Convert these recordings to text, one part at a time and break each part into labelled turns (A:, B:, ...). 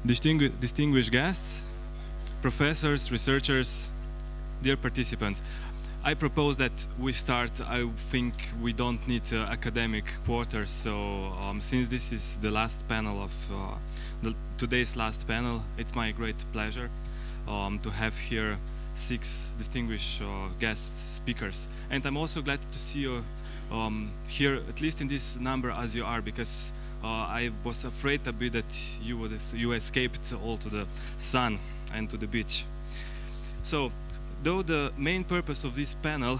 A: distinguished guests, professors, researchers, dear participants. I propose that we start. I think we don't need academic quarters, so since this is the last panel of today's last panel, it's my great pleasure to have here 6 distinguished guest speakers. And I'm also glad to see you here, at least in this number as you are, because I was afraid a bit that you escaped all to the sun and to the beach. So, though the main purpose of this panel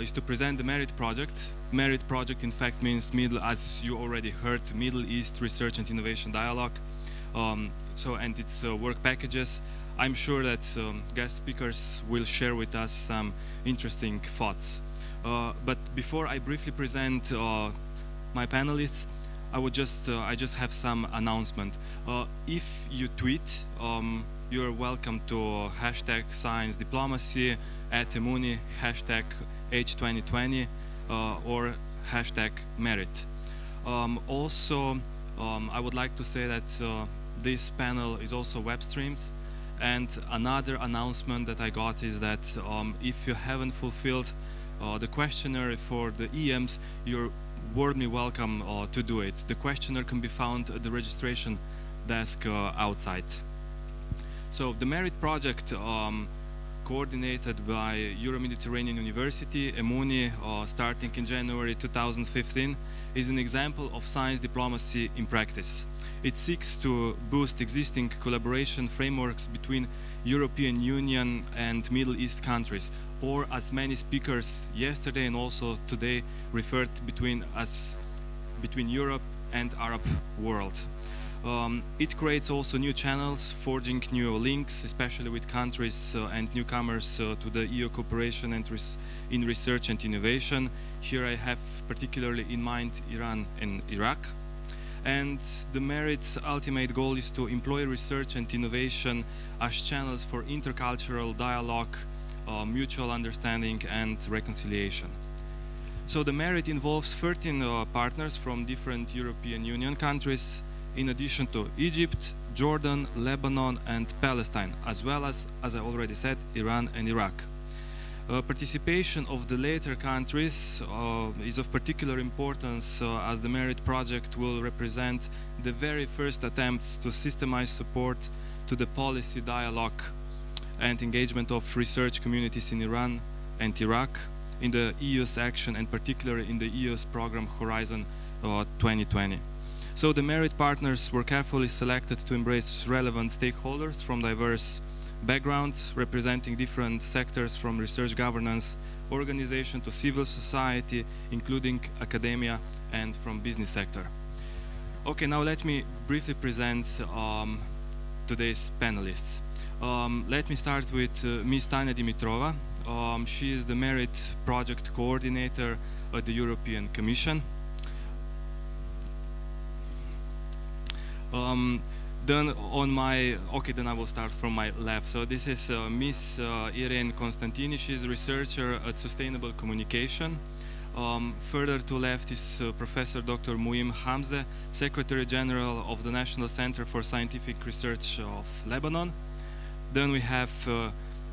A: is to present the MERID project. MERID project, in fact, means as you already heard, Middle East Research and Innovation Dialogue. And its work packages. I'm sure that guest speakers will share with us some interesting thoughts. But before I briefly present my panelists, I just have some announcement. If you tweet, you're welcome to hashtag science diplomacy at EMUNI, hashtag H2020, or hashtag MERID. Also, I would like to say that this panel is also web streamed. And another announcement that I got is that if you haven't fulfilled the questionnaire for the EMs, you're warmly welcome to do it. The questionnaire can be found at the registration desk outside. So the MERID project, coordinated by Euro-Mediterranean University, EMUNI, starting in January 2015, is an example of science diplomacy in practice. It seeks to boost existing collaboration frameworks between European Union and Middle East countries, or as many speakers yesterday and also today referred between Europe and Arab world. It creates also new channels, forging new links, especially with countries and newcomers to the EU cooperation and in research and innovation. Here I have particularly in mind Iran and Iraq. And the MERID's ultimate goal is to employ research and innovation as channels for intercultural dialogue, mutual understanding and reconciliation. So the MERID involves 13 partners from different European Union countries, in addition to Egypt, Jordan, Lebanon and Palestine, as well as I already said, Iran and Iraq. Participation of the latter countries is of particular importance as the MERID project will represent the very first attempt to systemize support to the policy dialogue and engagement of research communities in Iran and Iraq in the EU's action and particularly in the EU's program Horizon 2020. So the MERID partners were carefully selected to embrace relevant stakeholders from diverse backgrounds, representing different sectors from research governance organization to civil society, including academia and from business sector. Okay, now let me briefly present today's panelists. Let me start with Ms. Tanya Dimitrova. She is the MERID project coordinator at the European Commission. Then I will start from my left. So this is Miss Irene Costantini. She's a researcher at Sustainable Communication. Further to left is Professor Dr. Mouin Hamze, Secretary General of the National Center for Scientific Research of Lebanon. Then we have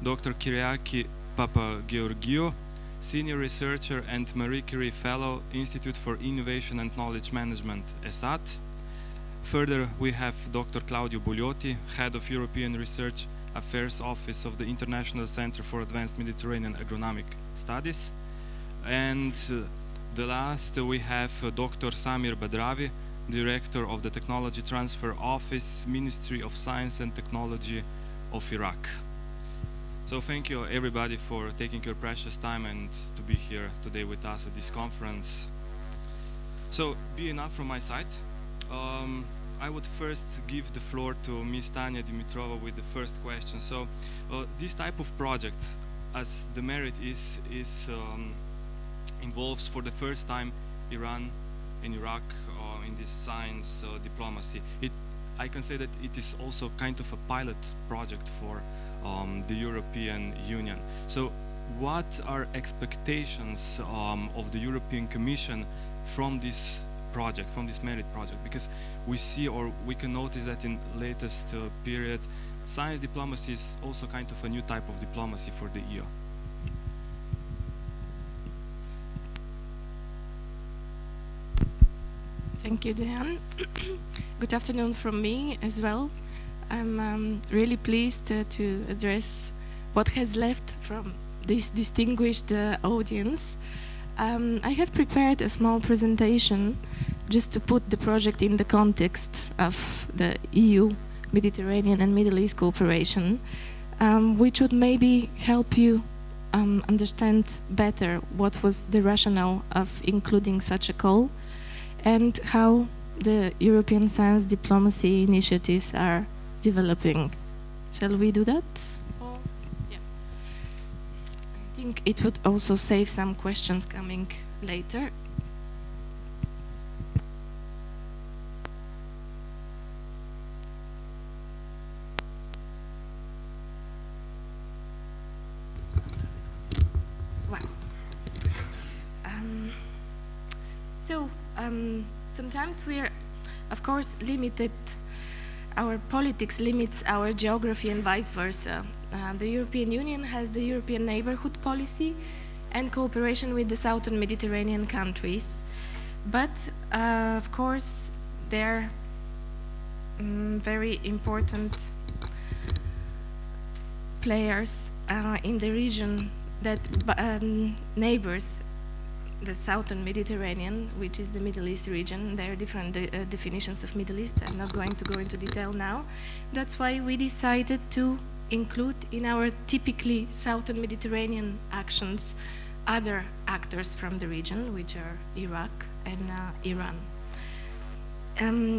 A: Dr. Kyriaki Papageorgiou, Senior Researcher and Marie Curie Fellow, Institute for Innovation and Knowledge Management, ESADE. Further, we have Dr. Claudio Bogliotti, Head of European Research Affairs Office of the International Center for Advanced Mediterranean Agronomic Studies. And the last, we have Dr. Samir Badrawi, Director of the Technology Transfer Office, Ministry of Science and Technology of Iraq. So thank you everybody for taking your precious time and to be here today with us at this conference. So, be enough from my side. I would first give the floor to Ms. Tanya Dimitrova with the first question. So, this type of project, as the MERID involves for the first time Iran and Iraq in this science diplomacy. I can say that it is also kind of a pilot project for the European Union. So, what are expectations of the European Commission from this project, from this MERID project, because we see, or we can notice that in latest period, science diplomacy is also kind of a new type of diplomacy for the EU.
B: Thank you, Dejan. Good afternoon from me as well. I'm really pleased to address what has left from this distinguished audience. I have prepared a small presentation just to put the project in the context of the EU, Mediterranean and Middle East cooperation, which would maybe help you understand better what was the rationale of including such a call and how the European science diplomacy initiatives are developing. Shall we do that? Yeah. I think it would also save some questions coming later. Sometimes we're, of course, limited. Our politics limits our geography and vice versa. The European Union has the European neighborhood policy and cooperation with the southern Mediterranean countries. But, of course, they're very important players in the region that neighbors the southern Mediterranean, which is the Middle East region. There are different definitions of Middle East. I'm not going to go into detail now. That's why we decided to include in our typically southern Mediterranean actions other actors from the region, which are Iraq and Iran.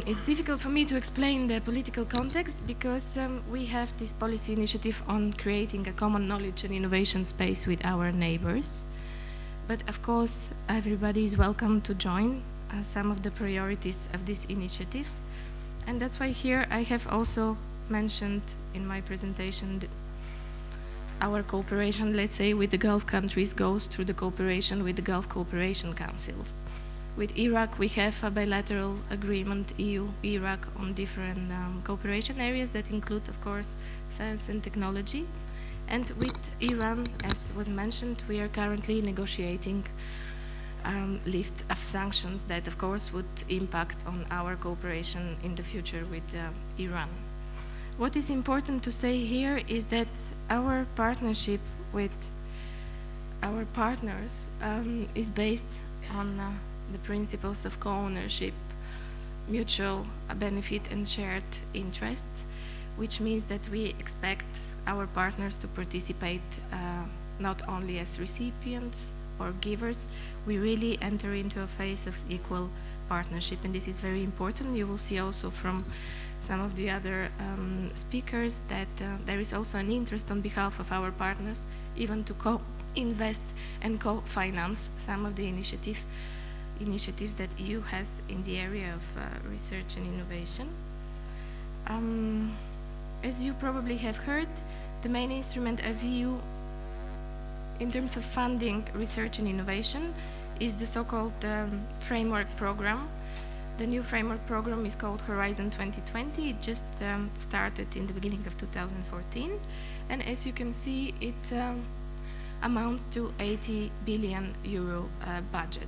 B: It's difficult for me to explain the political context because we have this policy initiative on creating a common knowledge and innovation space with our neighbors. But of course, everybody is welcome to join some of the priorities of these initiatives. And that's why here I have also mentioned in my presentation our cooperation, let's say, with the Gulf countries goes through the cooperation with the Gulf Cooperation Councils. With Iraq, we have a bilateral agreement, EU-Iraq, on different cooperation areas that include, of course, science and technology. And with Iran, as was mentioned, we are currently negotiating lift of sanctions that, of course, would impact on our cooperation in the future with Iran. What is important to say here is that our partnership with our partners is based on the principles of co-ownership, mutual benefit and shared interests, which means that we expect our partners to participate not only as recipients or givers. We really enter into a phase of equal partnership, and this is very important. You will see also from some of the other speakers that there is also an interest on behalf of our partners even to co-invest and co-finance some of the initiatives that EU has in the area of research and innovation. As you probably have heard, the main instrument of EU in terms of funding research and innovation is the so-called framework program. The new framework program is called Horizon 2020. It just started in the beginning of 2014. And as you can see, it amounts to 80 billion euro budget.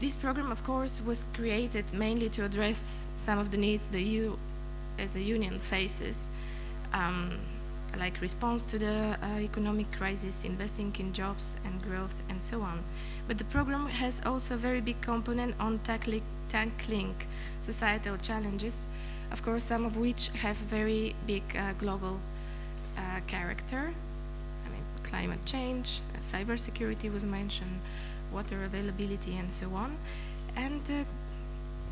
B: This program, of course, was created mainly to address some of the needs the EU as a union faces, like response to the economic crisis, investing in jobs and growth, and so on. But the program has also a very big component on tackling societal challenges, of course, some of which have very big global character. I mean, climate change, cybersecurity was mentioned, water availability, and so on. And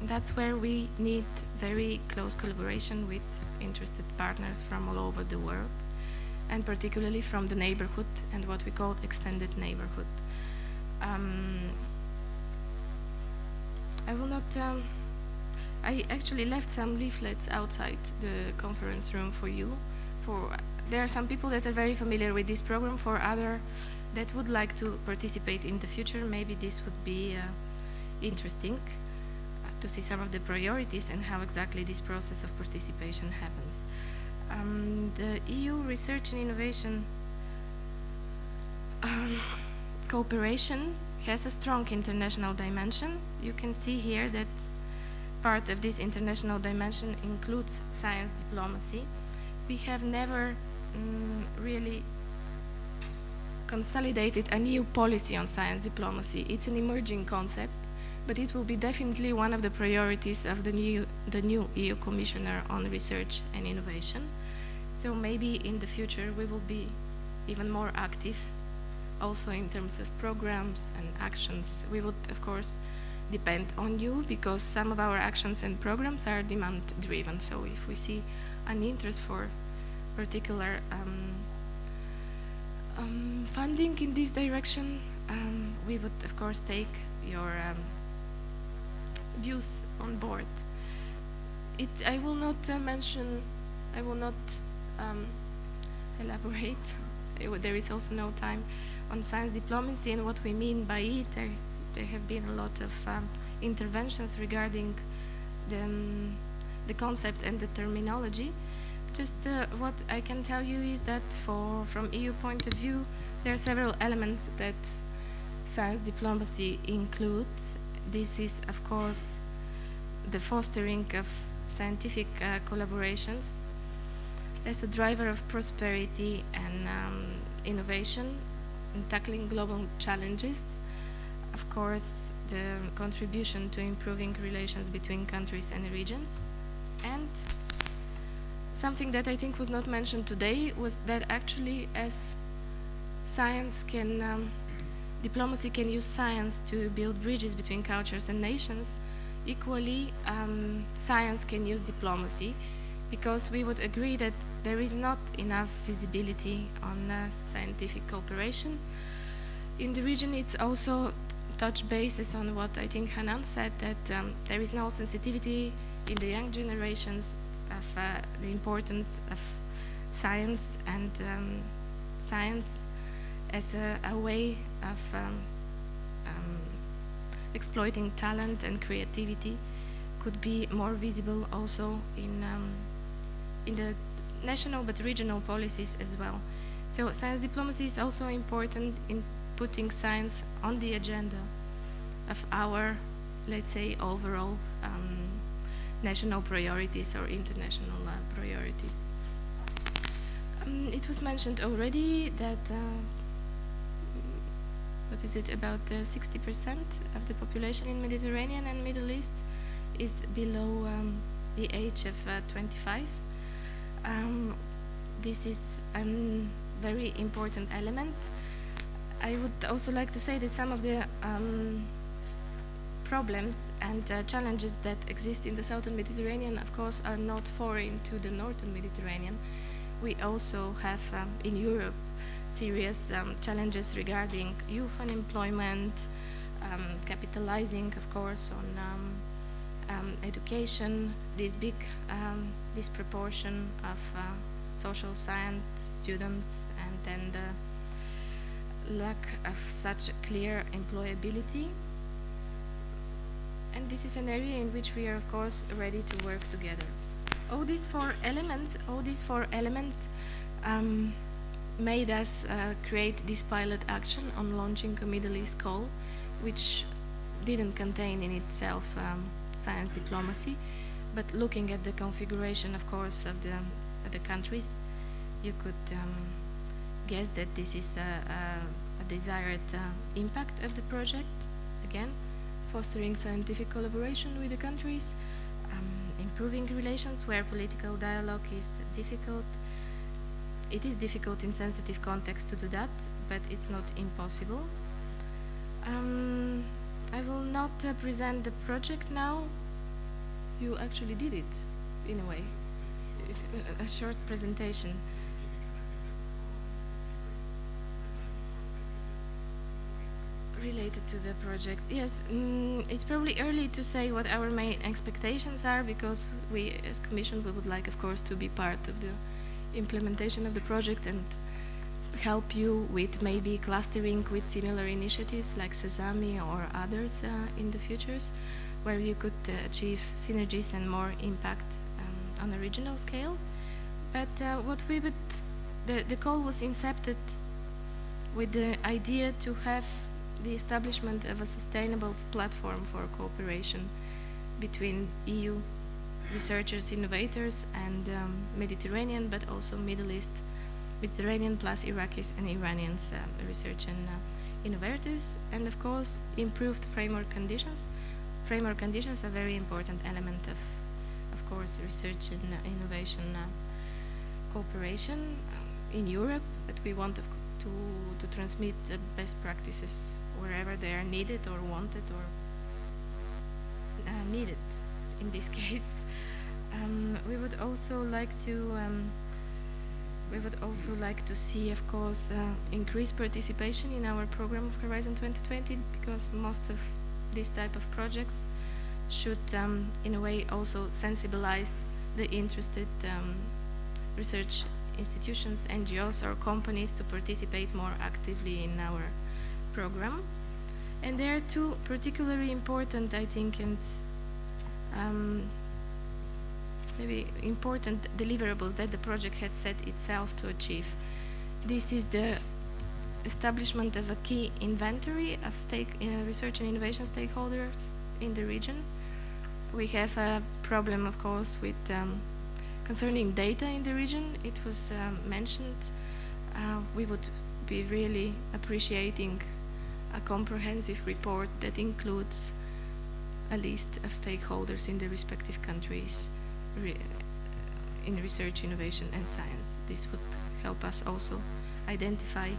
B: that's where we need very close collaboration with interested partners from all over the world, and particularly from the neighborhood and what we call extended neighborhood. I will not, I actually left some leaflets outside the conference room for you. There are some people that are very familiar with this program. For others that would like to participate in the future, maybe this would be interesting. to see some of the priorities and how exactly this process of participation happens. The EU research and innovation cooperation has a strong international dimension. You can see here that part of this international dimension includes science diplomacy. We have never really consolidated a new policy on science diplomacy. It's an emerging concept, but it will be definitely one of the priorities of the new EU Commissioner on Research and Innovation. So maybe in the future we will be even more active, also in terms of programs and actions. We would, of course, depend on you, because some of our actions and programs are demand-driven. So if we see an interest for particular funding in this direction, we would, of course, take your views on board. I will not elaborate. There is also no time on science diplomacy and what we mean by it. There have been a lot of interventions regarding the concept and the terminology. Just what I can tell you is that from EU point of view, there are several elements that science diplomacy includes. This is, of course, the fostering of scientific collaborations as a driver of prosperity and innovation in tackling global challenges. Of course, the contribution to improving relations between countries and regions. And something that I think was not mentioned today was that actually, as science can, diplomacy can use science to build bridges between cultures and nations, equally science can use diplomacy, because we would agree that there is not enough visibility on scientific cooperation. In the region, it's also touch bases on what I think Hanan said, that there is no sensitivity in the young generations of the importance of science, and science as a way of exploiting talent and creativity could be more visible also in the national but regional policies as well. So science diplomacy is also important in putting science on the agenda of our, let's say, overall national priorities or international priorities. It was mentioned already that what is it, about 60% of the population in Mediterranean and Middle East is below the age of 25. This is a very important element. I would also like to say that some of the problems and challenges that exist in the Southern Mediterranean, of course, are not foreign to the Northern Mediterranean. We also have in Europe serious challenges regarding youth unemployment, capitalizing, of course, on education, this big disproportion of social science students, and then the lack of such clear employability. And this is an area in which we are, of course, ready to work together. All these four elements made us create this pilot action on launching a Middle East call, which didn't contain in itself science diplomacy, but looking at the configuration, of course, of the countries, you could guess that this is a desired impact of the project. Again, fostering scientific collaboration with the countries, improving relations where political dialogue is difficult. It is difficult in sensitive context to do that, but it's not impossible. I will not present the project now. You actually did it, in a way. It's a short presentation. Related to the project, yes, it's probably early to say what our main expectations are, because we, as Commission, we would like, of course, to be part of the implementation of the project and help you with maybe clustering with similar initiatives like Sesame or others in the futures. where you could achieve synergies and more impact on a regional scale. But the call was incepted with the idea to have the establishment of a sustainable platform for cooperation between EU researchers, innovators, and Mediterranean, but also Middle East, Mediterranean plus Iraqis and Iranians research and innovators, and of course improved framework conditions. Framework conditions are a very important element of course, research and innovation cooperation in Europe, but we want to transmit the best practices wherever they are needed or wanted or needed in this case. We would also like to see, of course, increased participation in our program of Horizon 2020, because most of this type of projects should, in a way, also sensibilize the interested research institutions, NGOs, or companies to participate more actively in our program. And there are two particularly important, I think, and maybe important deliverables that the project had set itself to achieve. This is the establishment of a key inventory of research and innovation stakeholders in the region. We have a problem, of course, with concerning data in the region. It was mentioned. We would be really appreciating a comprehensive report that includes a list of stakeholders in the respective countries in research, innovation, and science. This would help us also identify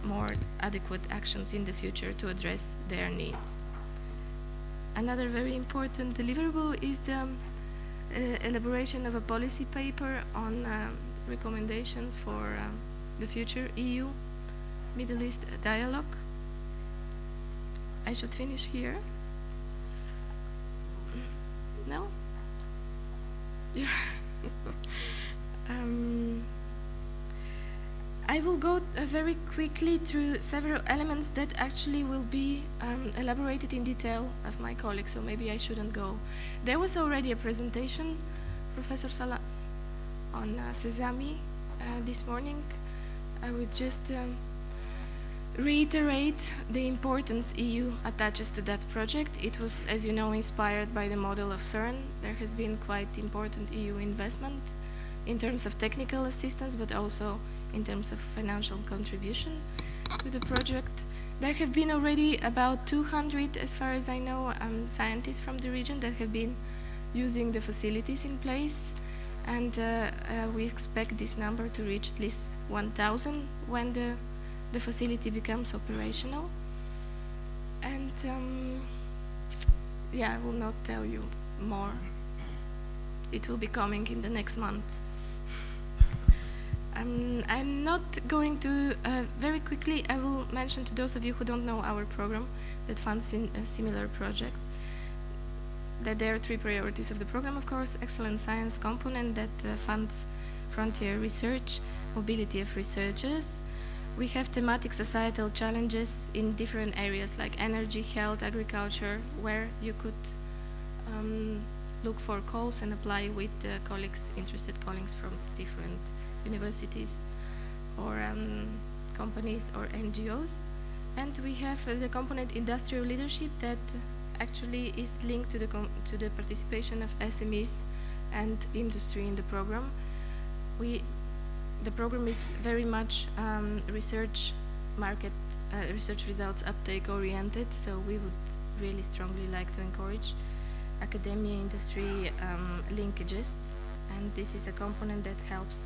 B: more adequate actions in the future to address their needs. Another very important deliverable is the elaboration of a policy paper on recommendations for the future EU Middle East dialogue. I should finish here. No? Yeah. I will go very quickly through several elements that actually will be elaborated in detail of my colleagues, so maybe I shouldn't go. There was already a presentation, Professor Sala, on Sesame this morning. I would just reiterate the importance EU attaches to that project. It was, as you know, inspired by the model of CERN. There has been quite important EU investment in terms of technical assistance, but also in terms of financial contribution to the project. There have been already about 200, as far as I know, scientists from the region that have been using the facilities in place, and we expect this number to reach at least 1,000 when the facility becomes operational. And yeah, I will not tell you more. It will be coming in the next month. I'm not going to, very quickly, I will mention to those of you who don't know our program that funds in a similar project, that there are three priorities of the program, of course: excellent science component that funds frontier research, mobility of researchers. We have thematic societal challenges in different areas like energy, health, agriculture, where you could look for calls and apply with colleagues, interested colleagues from different universities or companies or NGOs. And we have the component industrial leadership that actually is linked to the participation of SMEs and industry in the program. The program is very much research results uptake oriented, so we would really strongly like to encourage academia industry linkages, and this is a component that helps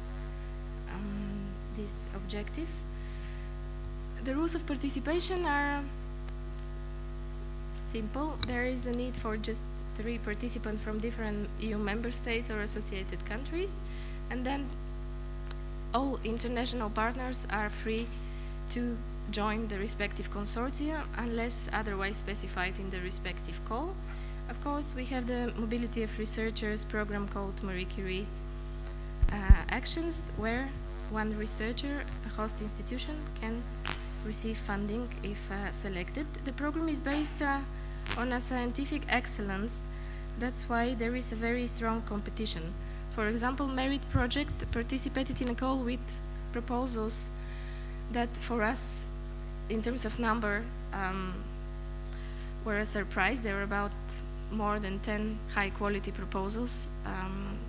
B: this objective. The rules of participation are simple. There is a need for just 3 participants from different EU member states or associated countries, and then all international partners are free to join the respective consortia unless otherwise specified in the respective call. Of course, we have the mobility of researchers program called Marie Curie actions, where one researcher, a host institution, can receive funding if selected. The program is based on a scientific excellence, that's why there is a very strong competition. For example, MERID project participated in a call with proposals that for us, in terms of number, were a surprise. There were about more than 10 high-quality proposals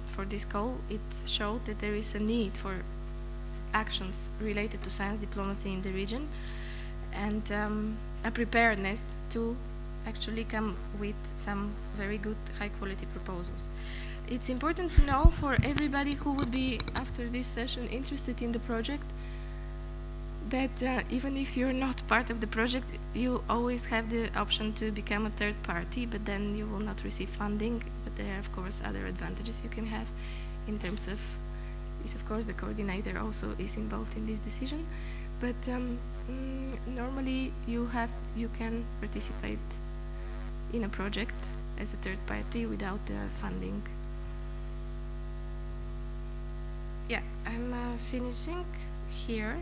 B: for this call. It showed that there is a need for actions related to science diplomacy in the region, and a preparedness to actually come with some very good high-quality proposals. It's important to know for everybody who would be, after this session, interested in the project, that even if you're not part of the project, you always have the option to become a third party, but then you will not receive funding. But there are, of course, other advantages you can have in terms of this. Of course, the coordinator also is involved in this decision, but normally you can participate in a project as a third party without funding. Yeah, I'm finishing here.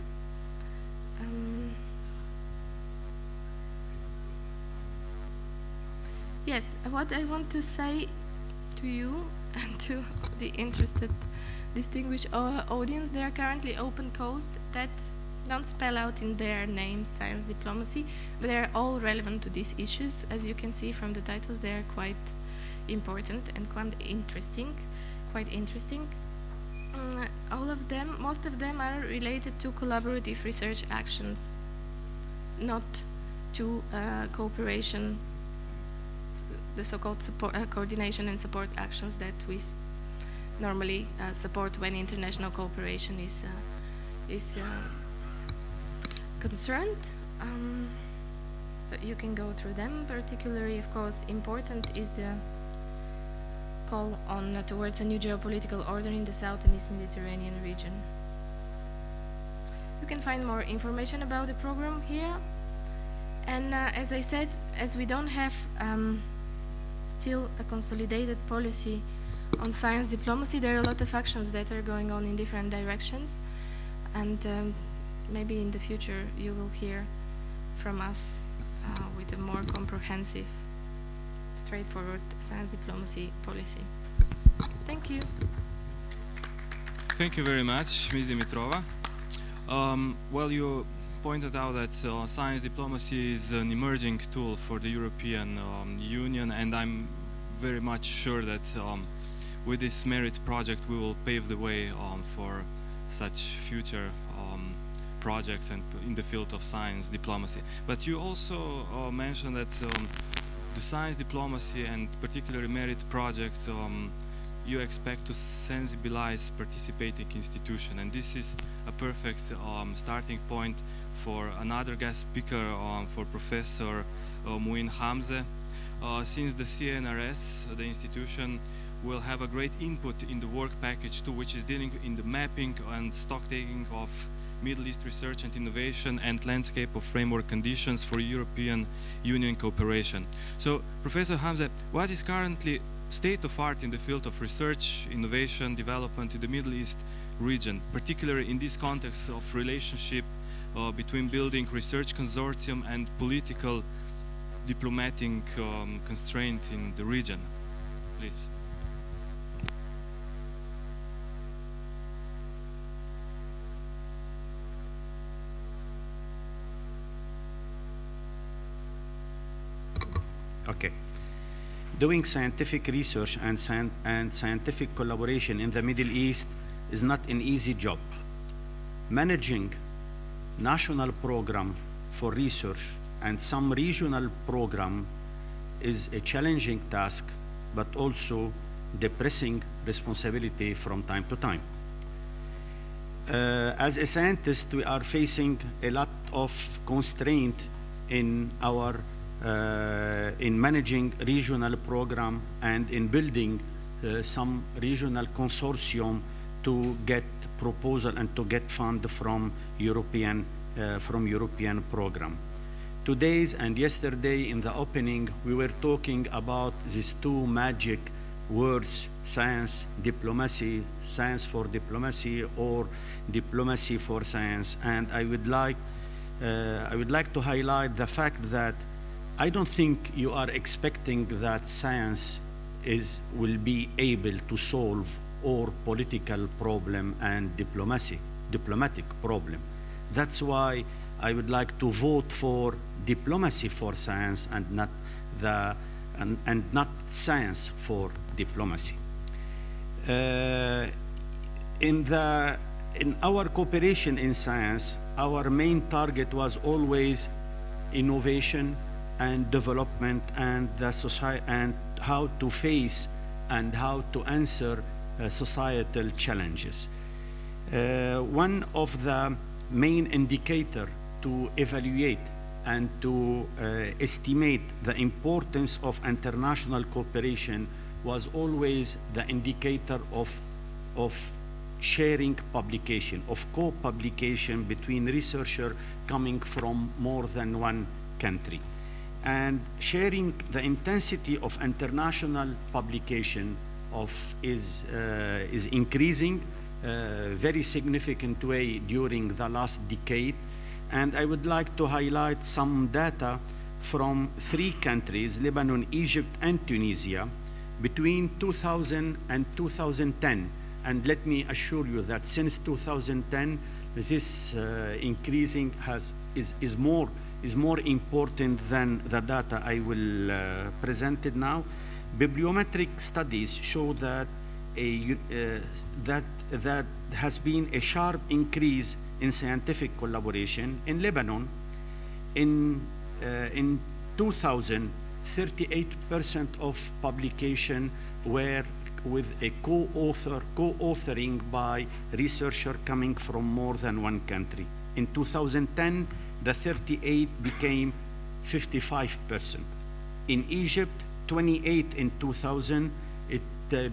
B: Yes, what I want to say to you and to the interested, distinguished audience, there are currently open calls that don't spell out in their name science diplomacy, but they are all relevant to these issues. As you can see from the titles, they are quite important and quite interesting. All of them, most of them are related to collaborative research actions, not to cooperation, the so-called coordination and support actions that we normally support when international cooperation is concerned. So you can go through them. Particularly, of course, important is the call on towards a new geopolitical order in the South and East Mediterranean region. You can find more information about the program here. And as I said, as we don't have still a consolidated policy on science diplomacy, there are a lot of actions that are going on in different directions. And maybe in the future you will hear from us with a more comprehensive, straightforward science diplomacy policy. Thank you.
A: Thank you very much, Ms. Dimitrova. Well, you pointed out that science diplomacy is an emerging tool for the European Union, and I'm very much sure that with this MERID project we will pave the way for such future projects and in the field of science diplomacy. But you also mentioned that the science diplomacy and particularly MERID project, you expect to sensibilize participating institutions, and this is a perfect starting point for another guest speaker, for Professor Mouin Hamze. Since the CNRS, the institution, will have a great input in the work package too, which is dealing in the mapping and stock-taking of Middle East research and innovation and landscape of framework conditions for European Union cooperation. So, Professor Hamze, what is currently state of art in the field of research, innovation, development in the Middle East region, particularly in this context of relationship between building research consortium and political diplomatic constraint in the region? Please.
C: Okay. Doing scientific research and scientific collaboration in the Middle East is not an easy job. Managing national program for research and some regional program is a challenging task, but also depressing responsibility from time to time. As a scientist, we are facing a lot of constraint in our in managing regional program and in building some regional consortium to get proposal and to get fund from European program. Today's and yesterday in the opening, we were talking about these two magic words: science, diplomacy, science for diplomacy, or diplomacy for science. And I would like to highlight the fact that I don't think you are expecting that science will be able to solve all political problem and diplomatic problem. That's why I would like to vote for diplomacy for science and not science for diplomacy. In our cooperation in science, our main target was always innovation and development and the society and how to face and how to answer societal challenges. One of the main indicator to evaluate and to estimate the importance of international cooperation was always the indicator of sharing publication, of co-publication between researchers coming from more than one country. And sharing the intensity of international publication is increasing very significant way during the last decade. And I would like to highlight some data from 3 countries, Lebanon, Egypt, and Tunisia, between 2000 and 2010. And let me assure you that since 2010, this increasing is more important than the data I will present it now. Bibliometric studies show that that has been a sharp increase in scientific collaboration in Lebanon. In 2000, 38% of publication were with a co-authoring by researcher coming from more than one country. In 2010, the 38 became 55%. In Egypt, 28 in 2000, it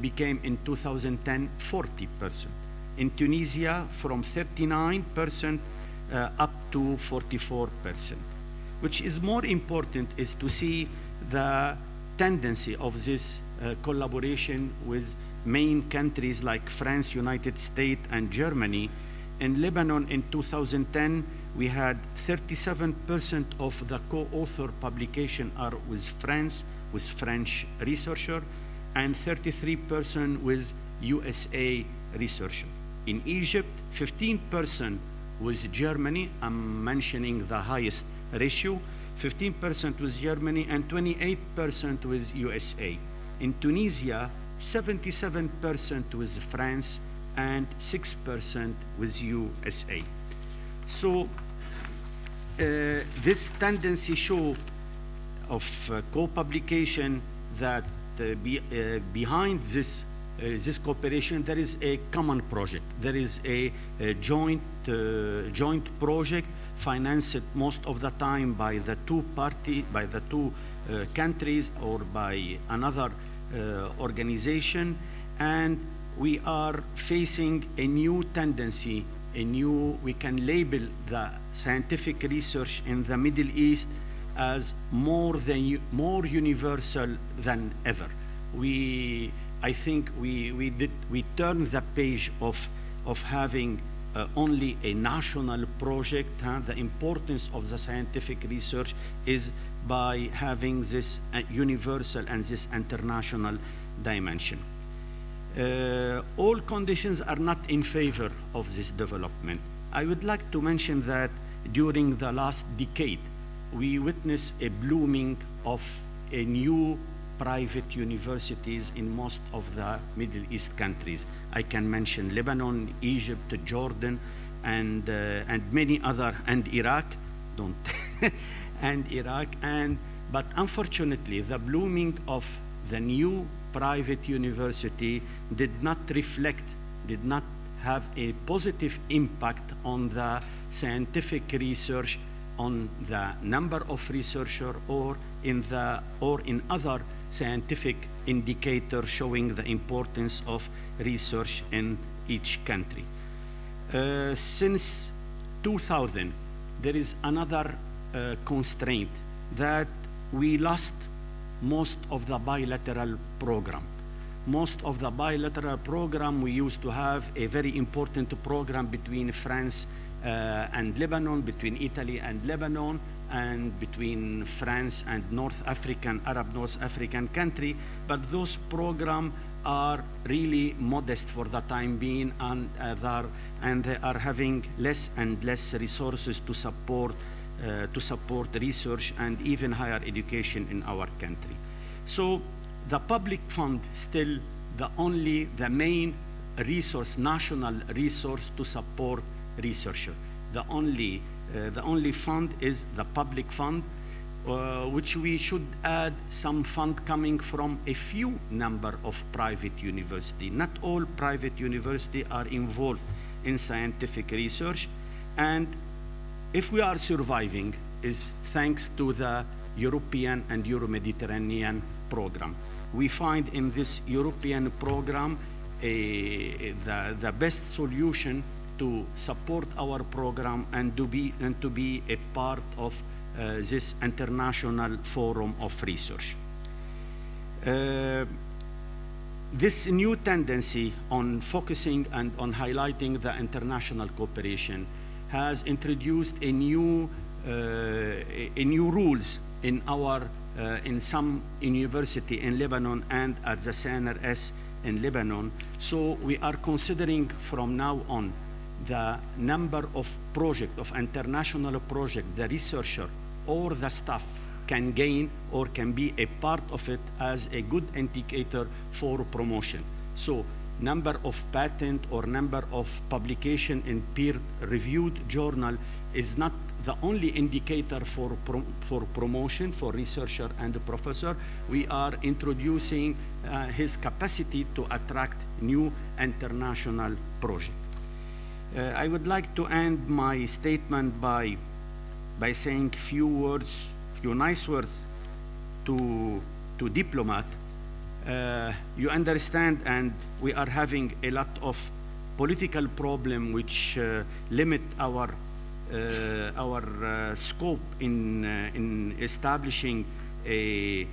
C: became in 2010, 40%. In Tunisia, from 39% up to 44%. Which is more important is to see the tendency of this collaboration with main countries like France, United States, and Germany. In Lebanon in 2010, we had 37% of the co-author publication are with France, with French researcher, and 33% with USA researcher. In Egypt, 15% with Germany, I'm mentioning the highest ratio, 15% with Germany and 28% with USA. In Tunisia, 77% with France and 6% with USA. So this tendency show of co-publication that behind this cooperation there is a common project. There is a joint project financed most of the time by the two countries or by another organization, and we are facing a new tendency, we can label the scientific research in the Middle East as more universal than ever. I think we turned the page of having only a national project. The importance of the scientific research is by having this universal and this international dimension. All conditions are not in favor of this development. I would like to mention that during the last decade, we witnessed a blooming of a new private universities in most of the Middle East countries. I can mention Lebanon, Egypt, Jordan, and many other, and Iraq, but unfortunately, the blooming of the new private university did not have a positive impact on the scientific research, on the number of researchers, or in other scientific indicators showing the importance of research in each country. Since 2000, there is another constraint that we lost most of the bilateral program. Most of the bilateral program, we used to have a very important program between France and Lebanon, between Italy and Lebanon, and between France and Arab North African country, but those programs are really modest for the time being, and they are having less and less resources to support research and even higher education in our country. So the public fund still the main resource, national resource to support researcher. The only fund is the public fund, which we should add some fund coming from a few number of private universities. Not all private universities are involved in scientific research, and if we are surviving is thanks to the European and Euro-Mediterranean program. We find in this European program the best solution to support our program and to be a part of this international forum of research. This new tendency on focusing and on highlighting the international cooperation has introduced a new rules in some university in Lebanon and at the CNRS in Lebanon. So we are considering from now on the number of projects, of international projects, the researcher or the staff can gain or can be a part of it as a good indicator for promotion. So number of patent or number of publication in peer-reviewed journal is not the only indicator for promotion for researcher and professor. We are introducing his capacity to attract new international projects. I would like to end my statement by saying few nice words to diplomat. You understand, and we are having a lot of political problem which limit our scope in establishing a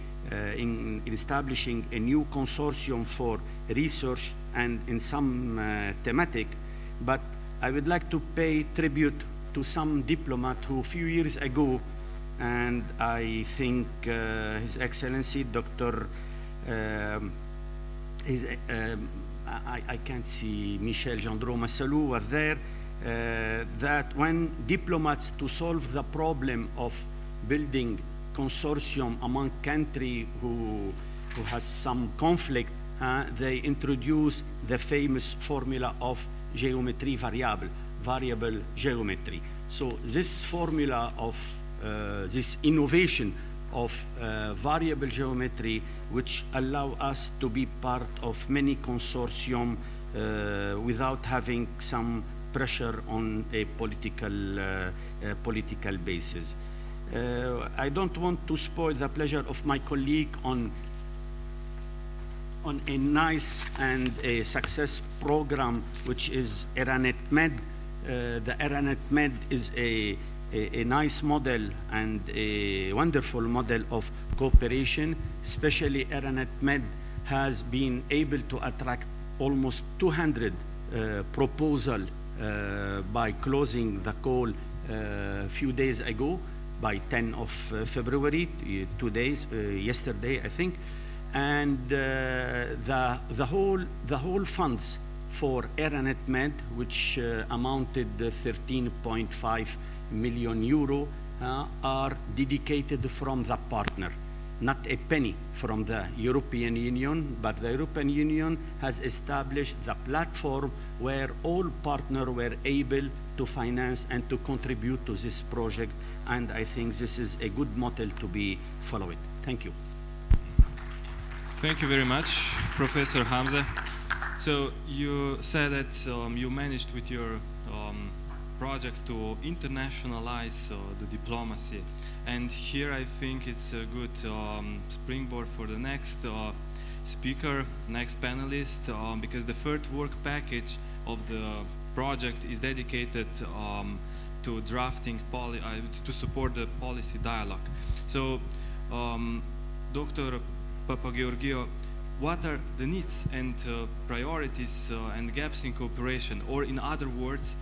C: new consortium for research and in some thematic, but I would like to pay tribute to some diplomat who a few years ago, and I think His Excellency Dr. I can't see Michel Gendreau Massalou was there, that when diplomats to solve the problem of building consortium among countries who has some conflict, they introduce the famous formula of geometry variable geometry. So this formula of this innovation of variable geometry, which allow us to be part of many consortium without having some pressure on a political basis. I don't want to spoil the pleasure of my colleague on a nice and a success program, which is ERANET MED. The ERANET MED is a nice model and a wonderful model of cooperation. Especially ERANET MED has been able to attract almost 200 proposals by closing the call a few days ago, by 10 of February, 2 days, yesterday, I think. And the whole funds for ERANET MED, which amounted 13.5 million euro, are dedicated from the partner. Not a penny from the European Union, but the European Union has established the platform where all partners were able to finance and to contribute to this project, and I think this is a good model to be followed. Thank you.
A: Thank you very much, Professor Hamze. So you said that you managed with your project to internationalize the diplomacy, and here I think it's a good springboard for the next speaker, next panelist, because the third work package of the project is dedicated to drafting to support the policy dialogue. So Dr. Papageorgiou, what are the needs and priorities and gaps in cooperation, or in other words,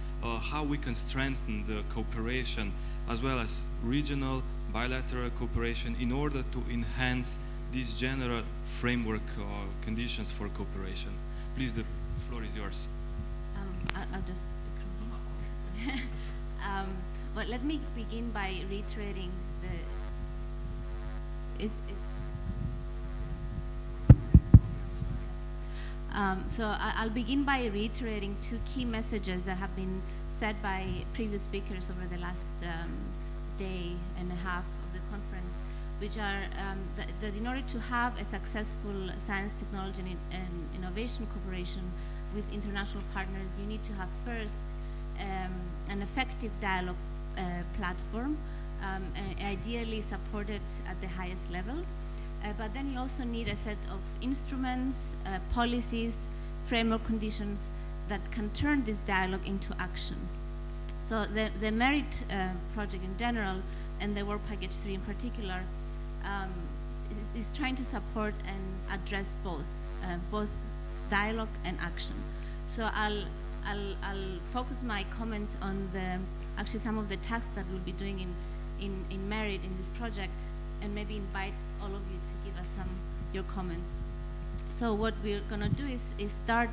A: how we can strengthen the cooperation as well as regional, bilateral cooperation in order to enhance these general framework conditions for cooperation? Please, the floor is yours.
D: I'll just speak from here. Well, let me begin by reiterating I'll begin by reiterating two key messages that have been said by previous speakers over the last day and a half of the conference, which are that in order to have a successful science, technology, and innovation cooperation with international partners, you need to have first an effective dialogue platform, ideally supported at the highest level. But then you also need a set of instruments, policies, framework conditions that can turn this dialogue into action. So the MERID project in general, and the Work Package 3 in particular, is trying to support and address both dialogue and action. So I'll focus my comments on actually some of the tasks that we'll be doing in MERID in this project, and maybe invite all of you to give us your comments. So what we're going to do is start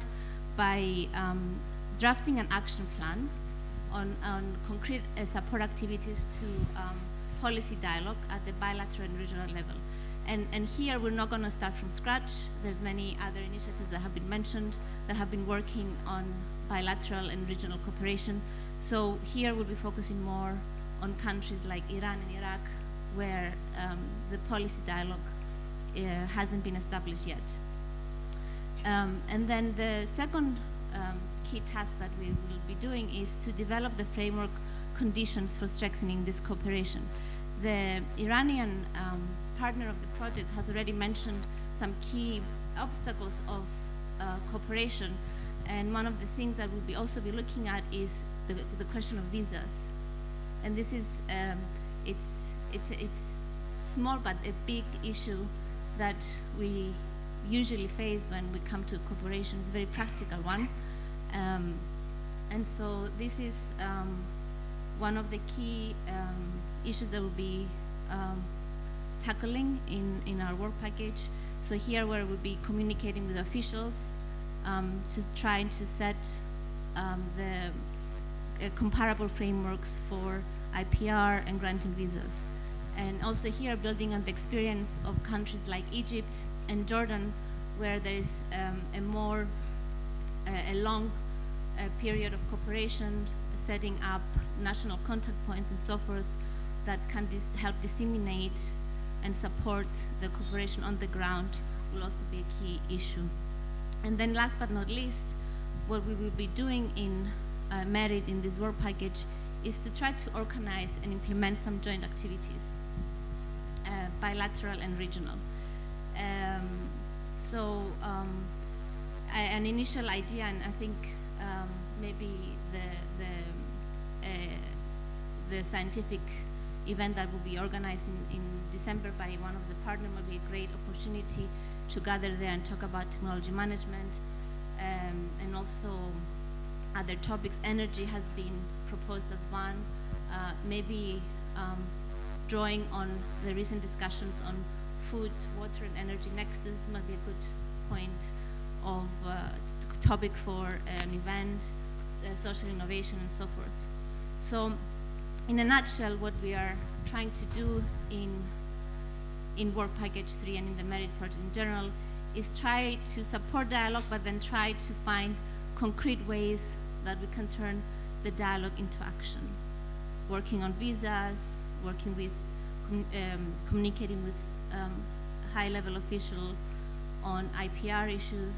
D: by drafting an action plan on concrete support activities to policy dialogue at the bilateral and regional level. And here we're not going to start from scratch. There's many other initiatives that have been mentioned that have been working on bilateral and regional cooperation. So here we'll be focusing more on countries like Iran and Iraq, where the policy dialogue hasn't been established yet. And then the second key task that we will be doing is to develop the framework conditions for strengthening this cooperation. The Iranian partner of the project has already mentioned some key obstacles of cooperation, and one of the things that we'll also be looking at is the question of visas. And this is it's small but a big issue that we usually face when we come to cooperation. It's a very practical one, and so this is one of the key issues that we'll be tackling in our work package. So here where we'll be communicating with officials to try to set the comparable frameworks for IPR and granting visas. And also here building on the experience of countries like Egypt and Jordan, where there is a long period of cooperation, setting up national contact points and so forth that can help disseminate and support the cooperation on the ground will also be a key issue. And then last but not least, what we will be doing in MERID in this work package is to try to organize and implement some joint activities, bilateral and regional. An initial idea, and I think maybe the scientific event that will be organized in December by one of the partners will be a great opportunity to gather there and talk about technology management, and also other topics. Energy has been proposed as one, maybe drawing on the recent discussions on food, water, and energy nexus might be a good point of topic for an event, social innovation, and so forth. So in a nutshell, what we are trying to do in Work Package 3 and in the MERID project in general is try to support dialogue, but then try to find concrete ways that we can turn the dialogue into action. Working on visas, working with, communicating with high-level officials on IPR issues,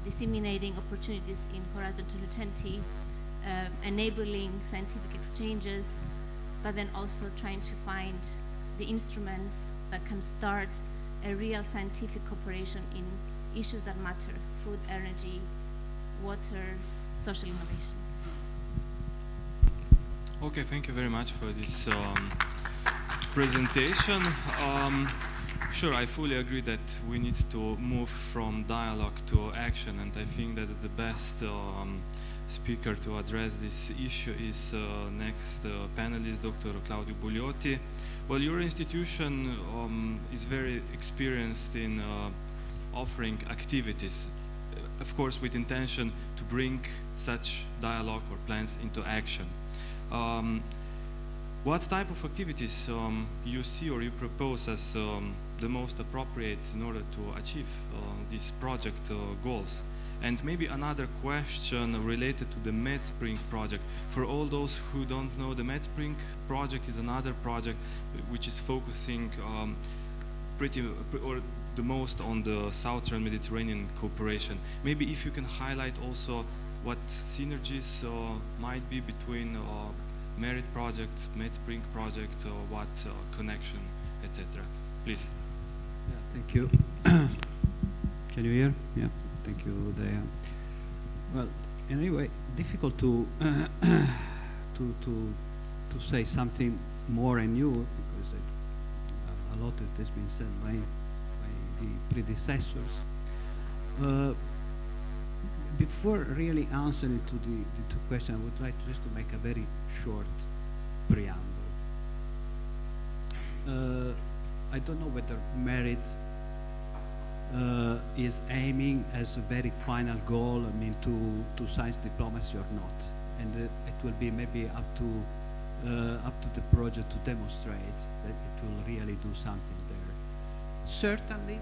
D: disseminating opportunities in Horizon 2020, enabling scientific exchanges, but then also trying to find the instruments that can start a real scientific cooperation in issues that matter: food, energy, water, social innovation.
A: Okay, thank you very much for this presentation. Sure, I fully agree that we need to move from dialogue to action, and I think that the best speaker to address this issue is next panelist, Dr. Claudio Bogliotti. Well, your institution is very experienced in offering activities, of course with intention to bring such dialogue or plans into action. What type of activities you see or you propose as the most appropriate in order to achieve these project goals? And maybe another question related to the MedSpring project. For all those who don't know, the MedSpring project is another project which is focusing or the most on the Southern Mediterranean cooperation. Maybe if you can highlight also what synergies might be between MERID project, MedSpring project, what connection, etc. Please.
E: Yeah, thank you. Can you hear? Yeah. Thank you, Dejan. Well, anyway, difficult to to say something more and new because a lot has been said by the predecessors. Before really answering to the two questions, I would like just to make a very short preamble. I don't know whether MERID is aiming as a very final goal, I mean, to science diplomacy or not, and it will be maybe up to the project to demonstrate that it will really do something there. Certainly,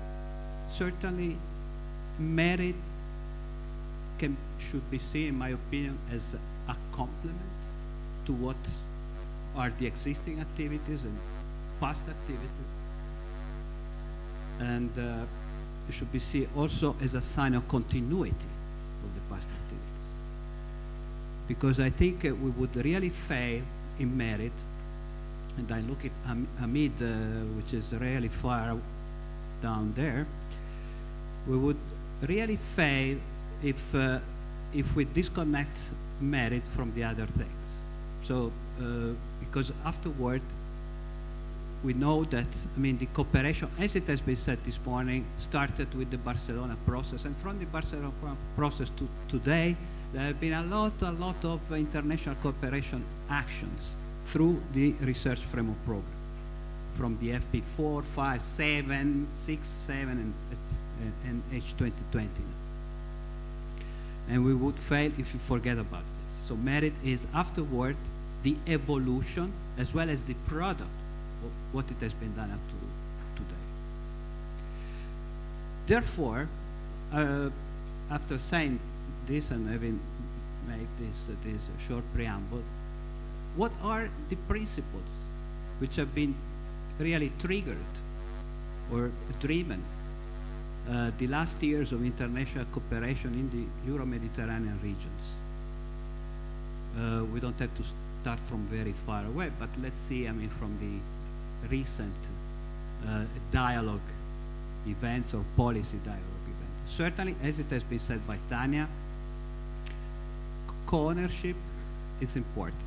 E: MERID should be seen, in my opinion, as a complement to what are the existing activities and past activities, and it should be seen also as a sign of continuity of the past activities. Because I think we would really fail in MERID, and I look at Hamid, which is really far down there, we would really fail if we disconnect MERID from the other things. So, because afterward, we know that, I mean, the cooperation, as it has been said this morning, started with the Barcelona process, and from the Barcelona process to today, there have been a lot of international cooperation actions through the research framework program, from the FP4, 5, 7, 6, 7, and H2020. And we would fail if we forget about this. So MERID is afterward the evolution as well as the product of what it has been done up to today. Therefore, after saying this and having made this short preamble, what are the principles which have been really triggered or driven the last years of international cooperation in the Euro-Mediterranean regions? We don't have to start from very far away, but let's see, I mean, from the recent dialogue events or policy dialogue events. Certainly, as it has been said by Tanya, co-ownership is important.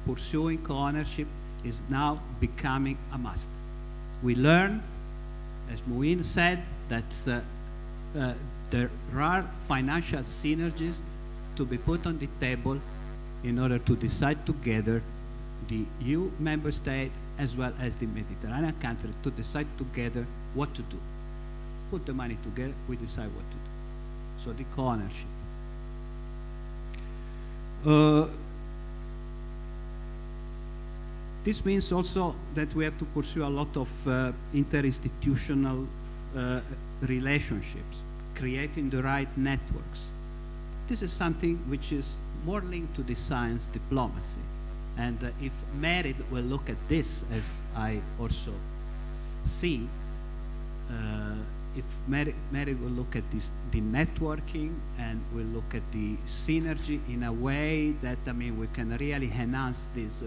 E: Pursuing co-ownership is now becoming a must. We learn, as Mouin said, that there are financial synergies to be put on the table in order to decide together, the EU member states as well as the Mediterranean countries, to decide together what to do. Put the money together, we decide what to do. So the co-ownership. This means also that we have to pursue a lot of interinstitutional relationships, creating the right networks. This is something which is more linked to the science diplomacy. And if MERID will look at this, as I also see, if MERID will look at this, the networking, and will look at the synergy in a way that, I mean, we can really enhance this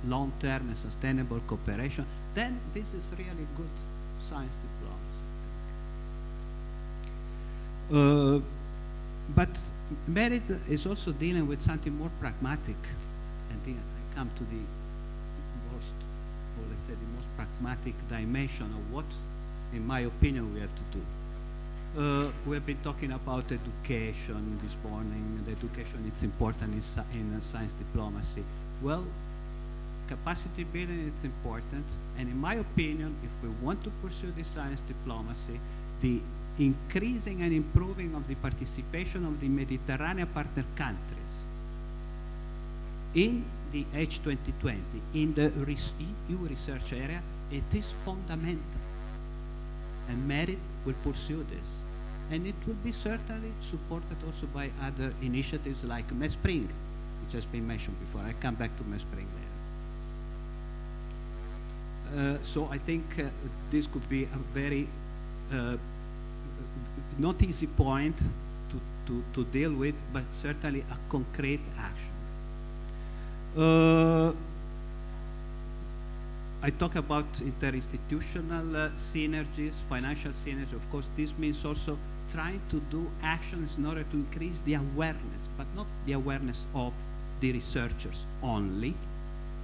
E: long-term and sustainable cooperation, then this is really good science diplomacy. But MERID is also dealing with something more pragmatic, and then I come to the most, or let's say the most pragmatic dimension of what, in my opinion, we have to do. We have been talking about education this morning. The education is important in science diplomacy. Well, capacity building is important, and in my opinion, if we want to pursue this science diplomacy, the increasing and improving of the participation of the Mediterranean partner countries in the H2020, in the EU research area, it is fundamental. And MERID will pursue this. And it will be certainly supported also by other initiatives like MESPRING, which has been mentioned before. I come back to MESPRING later. So I think this could be a very not easy point to deal with, but certainly a concrete action. I talk about interinstitutional synergies, financial synergy. Of course, this means also trying to do actions in order to increase the awareness, but not the awareness of the researchers only,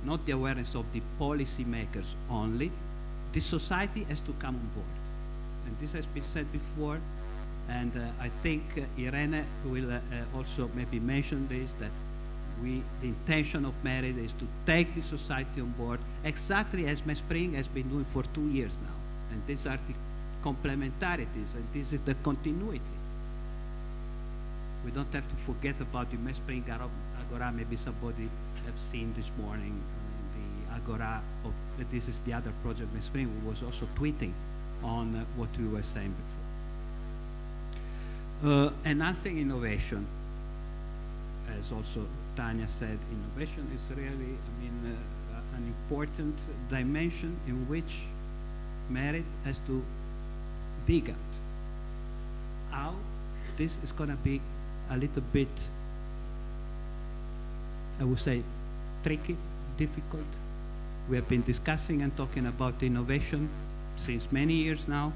E: not the awareness of the policymakers only. The society has to come on board. And this has been said before, and I think Irene will also maybe mention this, that the intention of MERID is to take the society on board, exactly as MESPRING has been doing for 2 years now. And these are the complementarities, and this is the continuity. We don't have to forget about the MESPRING Agora. Maybe somebody have seen this morning the Agora of, this is the other project MESPRING, who was also tweeting on what we were saying before. Enhancing innovation, as also Tanya said, innovation is really, an important dimension in which MERID has to dig out. How? This is going to be a little bit, I would say, tricky, difficult. We have been discussing and talking about innovation since many years now.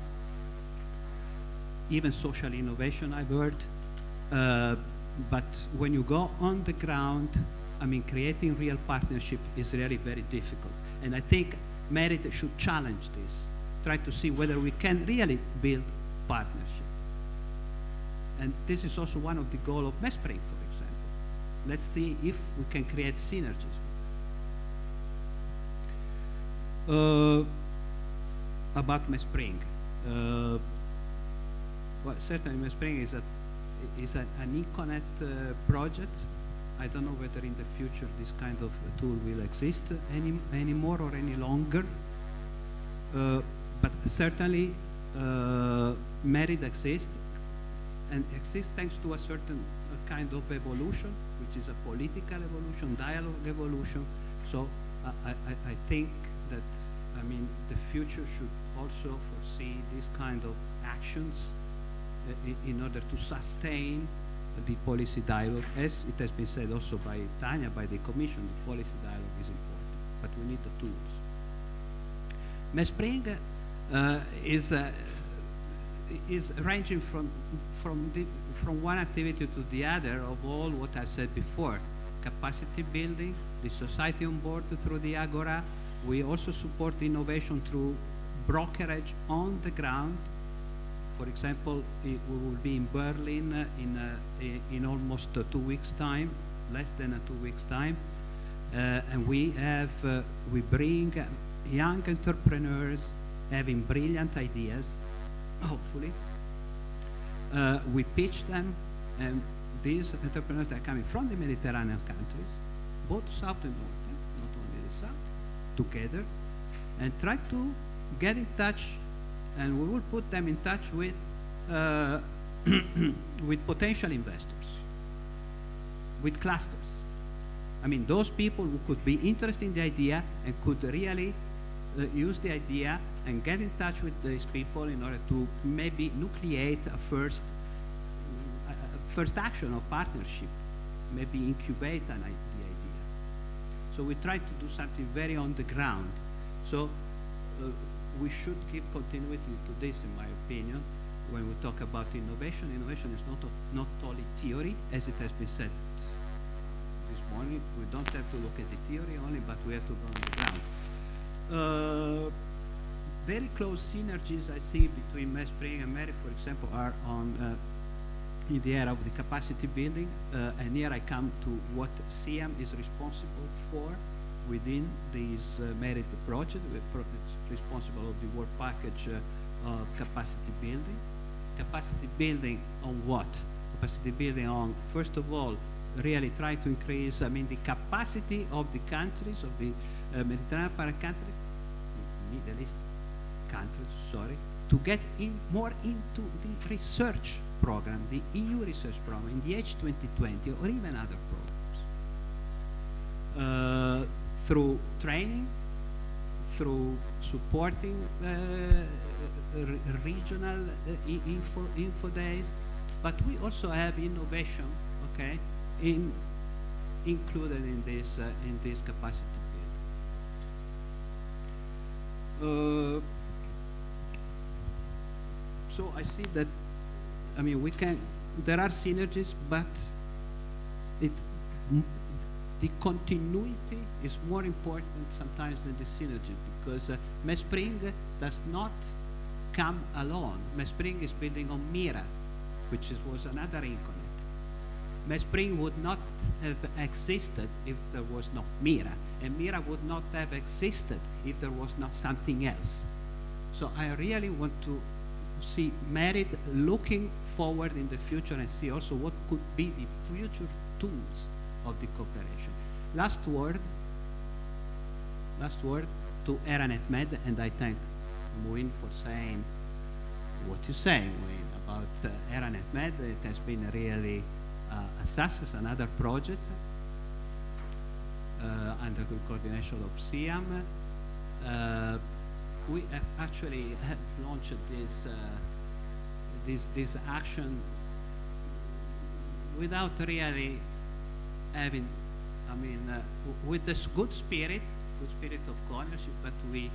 E: Even social innovation, I've heard. But when you go on the ground, creating real partnership is really very difficult. And I think MERID should challenge this, try to see whether we can really build partnership. And this is also one of the goals of MESPRING, for example. Let's see if we can create synergies. About MESPRING. Well, certainly MESPRING is an Econet project. I don't know whether in the future this kind of tool will exist anymore or any longer. But certainly MERID exists, and exists thanks to a certain kind of evolution, which is a political evolution, dialogue evolution. So I think that the future should also foresee this kind of actions in order to sustain the policy dialogue. As it has been said also by Tanya, by the Commission, the policy dialogue is important, but we need the tools. MESPRING is ranging from one activity to the other of all what I said before. Capacity building, the society on board through the Agora. We also support innovation through brokerage on the ground. For example, we will be in Berlin in almost 2 weeks' time, less than 2 weeks' time, and we bring young entrepreneurs having brilliant ideas, hopefully. We pitch them, and these entrepreneurs are coming from the Mediterranean countries, both south and north, not only the south, together, and try to get in touch, and we will put them in touch with with potential investors, with clusters. Those people who could be interested in the idea and could really use the idea and get in touch with these people in order to maybe nucleate a first action of partnership, maybe incubate the idea. So we try to do something very on the ground. So we should give continuity to this, in my opinion, when we talk about innovation. Innovation is not only theory, as it has been said this morning. We don't have to look at the theory only, but we have to go on the ground. very close synergies I see between MESPRING and MERID, for example, are on in the area of the capacity building, and here I come to what SIAM is responsible for within this MERID project. It's responsible of the work package of capacity building. Capacity building on what? Capacity building on, first of all, really try to increase, the capacity of the countries, of the Mediterranean countries, Middle East countries, sorry, to get more into the research program, the EU research program, in the H2020 or even other programs. Through training, through supporting regional info days, but we also have innovation, okay, included in this capacity building. So I see that, there are synergies, but the continuity is more important sometimes than the synergy, because MESPRING does not come alone. MESPRING is building on MIRA, which was another increment. MESPRING would not have existed if there was no MIRA, and MIRA would not have existed if there was not something else. So I really want to see MERID looking forward in the future and see also what could be the future tools of the cooperation. Last word to Eranet Med, and I thank Mouin for saying what you say, Mouin, about Eranet Med. It has been really a success, another project under the coordination of SIAM. We have actually launched this action without really having, with this good spirit of ownership, but we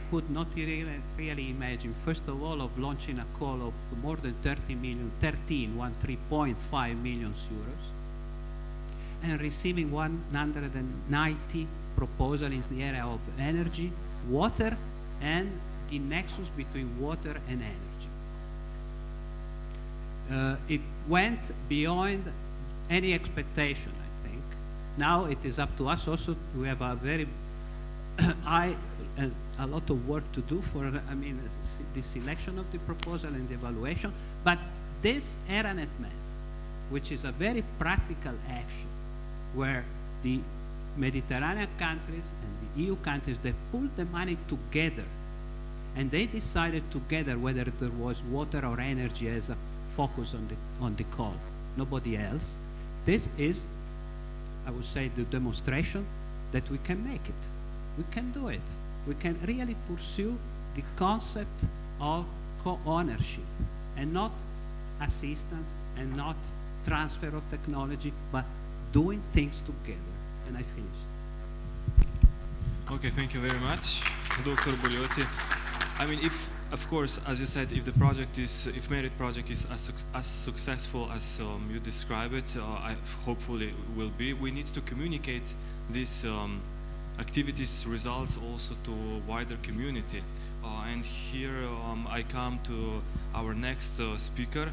E: could not really imagine, first of all, of launching a call of more than 3.5 million euros, and receiving 190 proposals in the area of energy, water, and the nexus between water and energy. It went beyond any expectation, I think. Now it is up to us also to have a very a lot of work to do for the selection of the proposal and the evaluation. But this Eranet Med, which is a very practical action, where the Mediterranean countries and the EU countries, they pulled the money together, and they decided together whether there was water or energy as a focus on the call, nobody else. This is, I would say, the demonstration that we can make it. We can do it. We can really pursue the concept of co-ownership, and not assistance and not transfer of technology, but doing things together. And I finish.
A: Okay, thank you very much, Dr. Bogliotti. If, of course, as you said, if the project is, if MERID project is as successful as you describe it, hopefully will be, we need to communicate these activities results also to wider community. And here I come to our next speaker,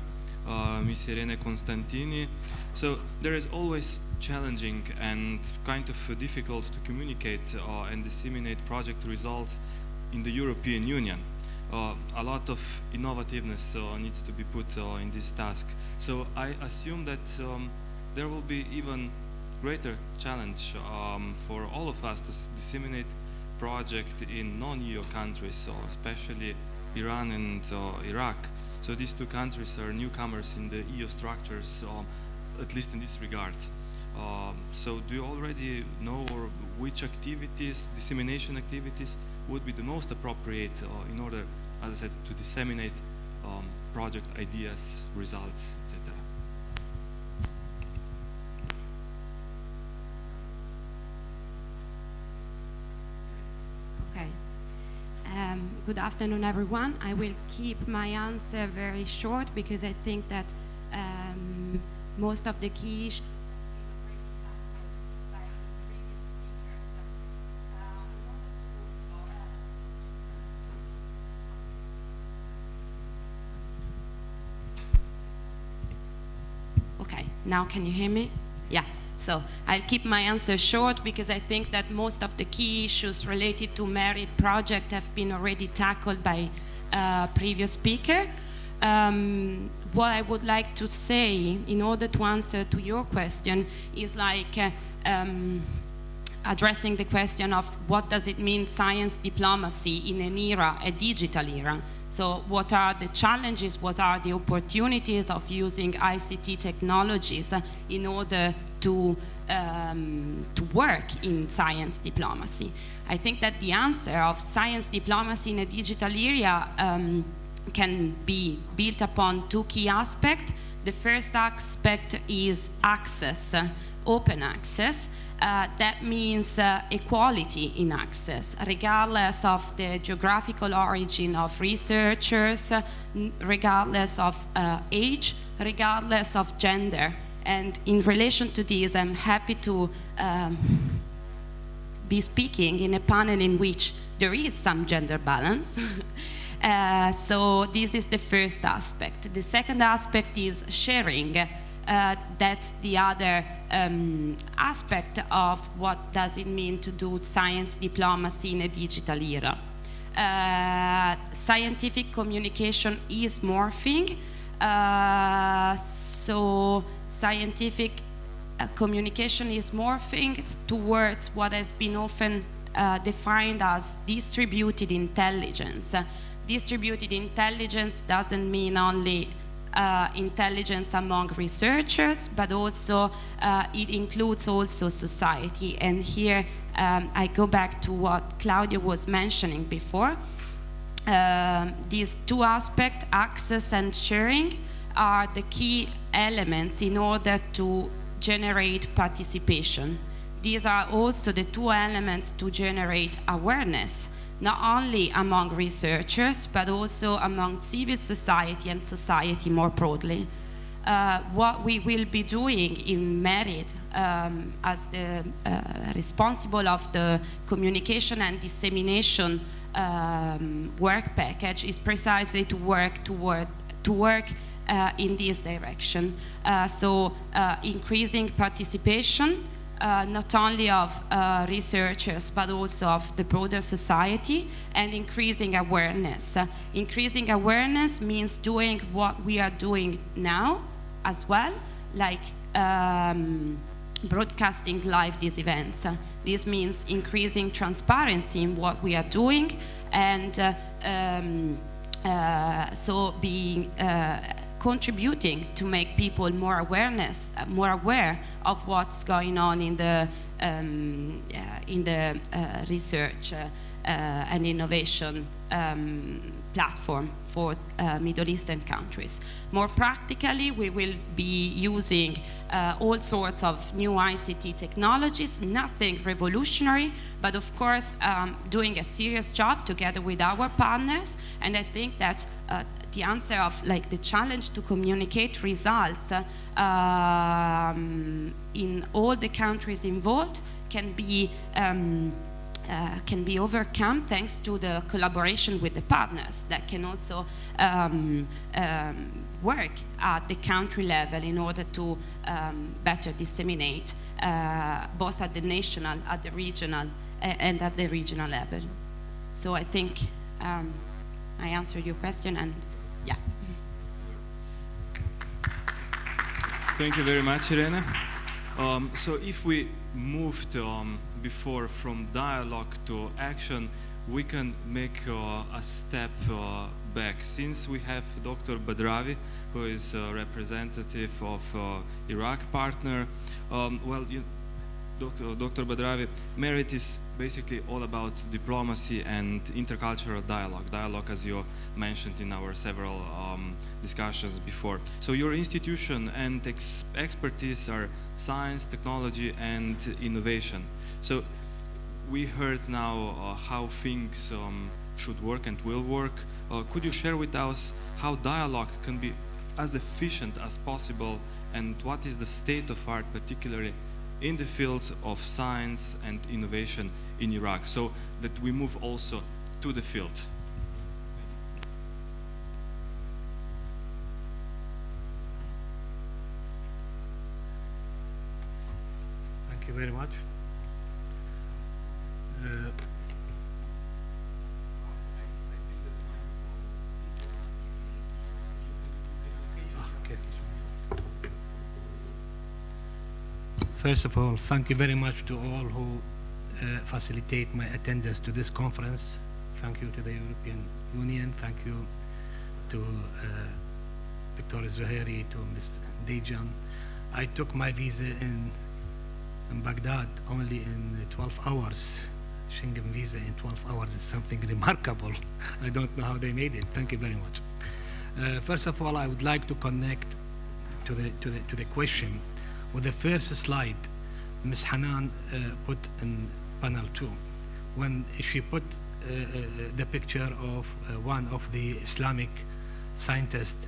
A: Miss Irene Costantini. So there is always challenging and kind of difficult to communicate and disseminate project results in the European Union. A lot of innovativeness needs to be put in this task. So I assume that there will be even greater challenge for all of us to disseminate project in non-EU countries, especially Iran and Iraq. So these two countries are newcomers in the EU structures, at least in this regard. So do you already know which activities, dissemination activities, would be the most appropriate in order, as I said, to disseminate project ideas, results, etc.?
F: Okay. Good afternoon, everyone. I will keep my answer very short because I think that most of the key issues by previous speakers. Now can you hear me? Yeah. So I'll keep my answer short because I think that most of the key issues related to MERID project have been already tackled by previous speaker. What I would like to say in order to answer to your question is like addressing the question of what does it mean science diplomacy in an era, a digital era. So what are the challenges, what are the opportunities of using ICT technologies in order to work in science diplomacy? I think that the answer of science diplomacy in a digital era can be built upon two key aspects. The first aspect is access, open access. That means equality in access, regardless of the geographical origin of researchers, regardless of age, regardless of gender. And in relation to this, I'm happy to be speaking in a panel in which there is some gender balance. So this is the first aspect. The second aspect is sharing. That's the other aspect of what does it mean to do science diplomacy in a digital era. Scientific communication is morphing, so scientific communication is morphing towards what has been often defined as distributed intelligence. Distributed intelligence doesn't mean only intelligence among researchers, but also it includes also society. And here I go back to what Claudio was mentioning before. These two aspects, access and sharing, are the key elements in order to generate participation. These are also the two elements to generate awareness, not only among researchers, but also among civil society and society more broadly. What we will be doing in MERID as the responsible of the communication and dissemination work package is precisely to work in this direction. So increasing participation, not only of researchers, but also of the broader society, and increasing awareness. Increasing awareness means doing what we are doing now as well, like broadcasting live these events. This means increasing transparency in what we are doing, and so being contributing to make people more aware of what's going on in the research and innovation platform for Middle Eastern countries. More practically, we will be using all sorts of new ICT technologies, nothing revolutionary, but of course doing a serious job together with our partners. And I think that the answer of like the challenge to communicate results in all the countries involved can be overcome thanks to the collaboration with the partners that can also work at the country level in order to better disseminate both at the national, at the regional, and at the regional level. So I think I answered your question, and yeah.
A: Thank you very much, Irene. So if we moved before from dialogue to action, we can make a step back. Since we have Dr. Badrawi, who is a representative of Iraq partner, well, Dr. Badrawi, MERID is basically all about diplomacy and intercultural dialogue. Dialogue, as you mentioned in our several discussions before. So your institution and expertise are science, technology, and innovation. So we heard now how things should work and will work. Could you share with us how dialogue can be as efficient as possible, and what is the state of art, particularly in the field of science and innovation in Iraq, so that we move also to the field?
G: very much. Okay. First of all, thank you very much to all who facilitate my attendance to this conference. Thank you to the European Union. Thank you to Dr. Zuhairi, to Ms. Dejan. I took my visa in Baghdad only in 12 hours. Schengen visa in 12 hours is something remarkable. I don't know how they made it. Thank you very much. First of all, I would like to connect to the question with the first slide Ms. Hanan put in panel 2, when she put the picture of one of the Islamic scientists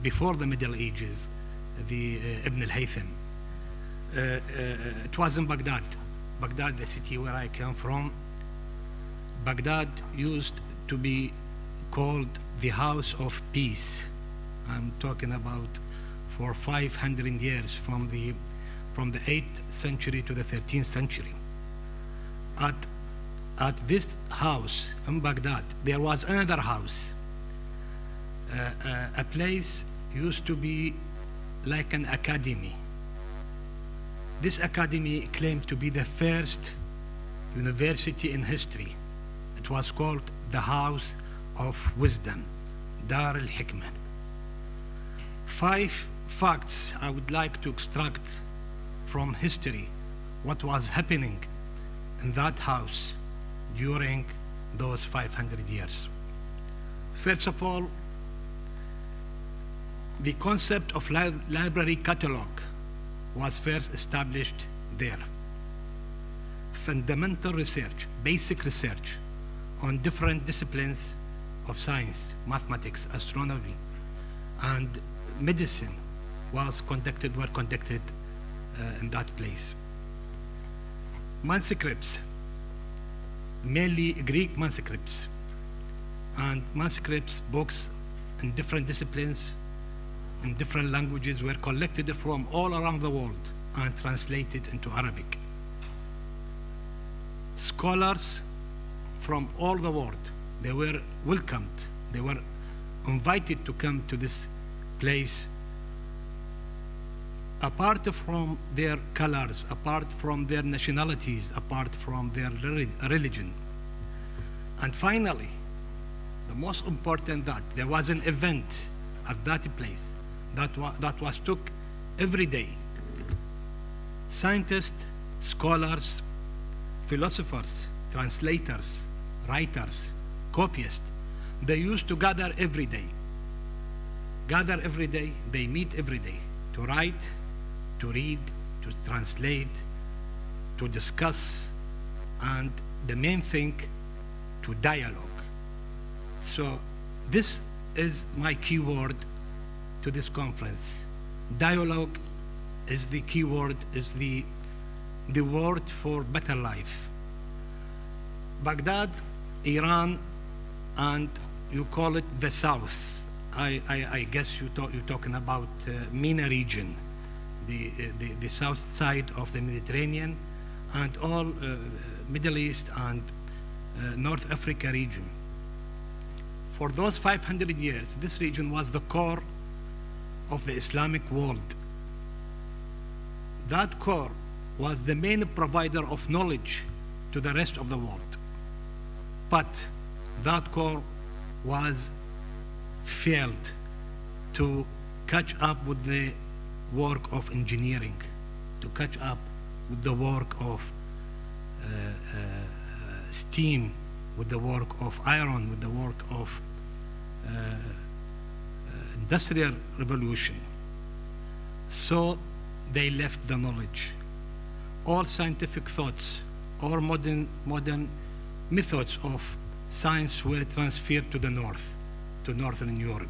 G: before the Middle Ages, the Ibn al-Haytham. It was in Baghdad. Baghdad, the city where I came from. Baghdad used to be called the House of Peace. I'm talking about for 500 years, from the 8th century to the 13th century. At this house in Baghdad, there was another house. A place used to be like an academy. This academy claimed to be the first university in history. It was called the House of Wisdom, Dar al-Hikmah. 5 facts I would like to extract from history, what was happening in that house during those 500 years. First of all, the concept of library catalog was first established there. Fundamental research, basic research on different disciplines of science, mathematics, astronomy, and medicine were conducted in that place. Manuscripts, mainly Greek manuscripts, and manuscripts, books in different disciplines, in different languages, were collected from all around the world and translated into Arabic. Scholars from all the world, they were welcomed, they were invited to come to this place, apart from their colors, apart from their nationalities, apart from their religion. And finally, the most important, that there was an event at that place that was took every day. Scientists, scholars, philosophers, translators, writers, copyists, they used to gather every day. They meet every day to write, to read, to translate, to discuss, and the main thing, to dialogue. So this is my key word to this conference. Dialogue is the key word, is the word for better life. Baghdad, Iran, and you call it the South. I guess you're talking about MENA region, the south side of the Mediterranean, and all Middle East and North Africa region. For those 500 years, this region was the core of the Islamic world. That core was the main provider of knowledge to the rest of the world. But that core was failed to catch up with the work of engineering, to catch up with the work of steam, with the work of iron, with the work of industrial revolution. So they left the knowledge. All scientific thoughts, all modern methods of science were transferred to the north, to Northern Europe.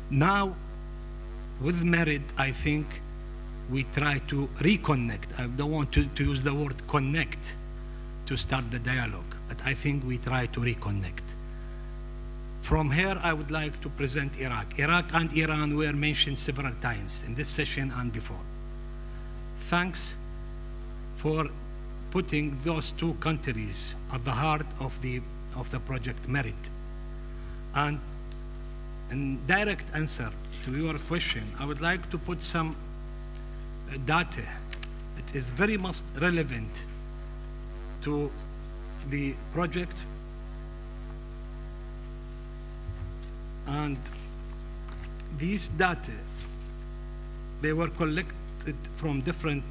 G: Now, with MERID, I think we try to reconnect. I don't want to use the word connect to start the dialogue, but I think we try to reconnect. From here, I would like to present Iraq. Iraq and Iran were mentioned several times in this session and before. Thanks for putting those two countries at the heart of the project MERID. And in direct answer to your question, I would like to put some data. It is very much relevant to the project, and these data, they were collected from different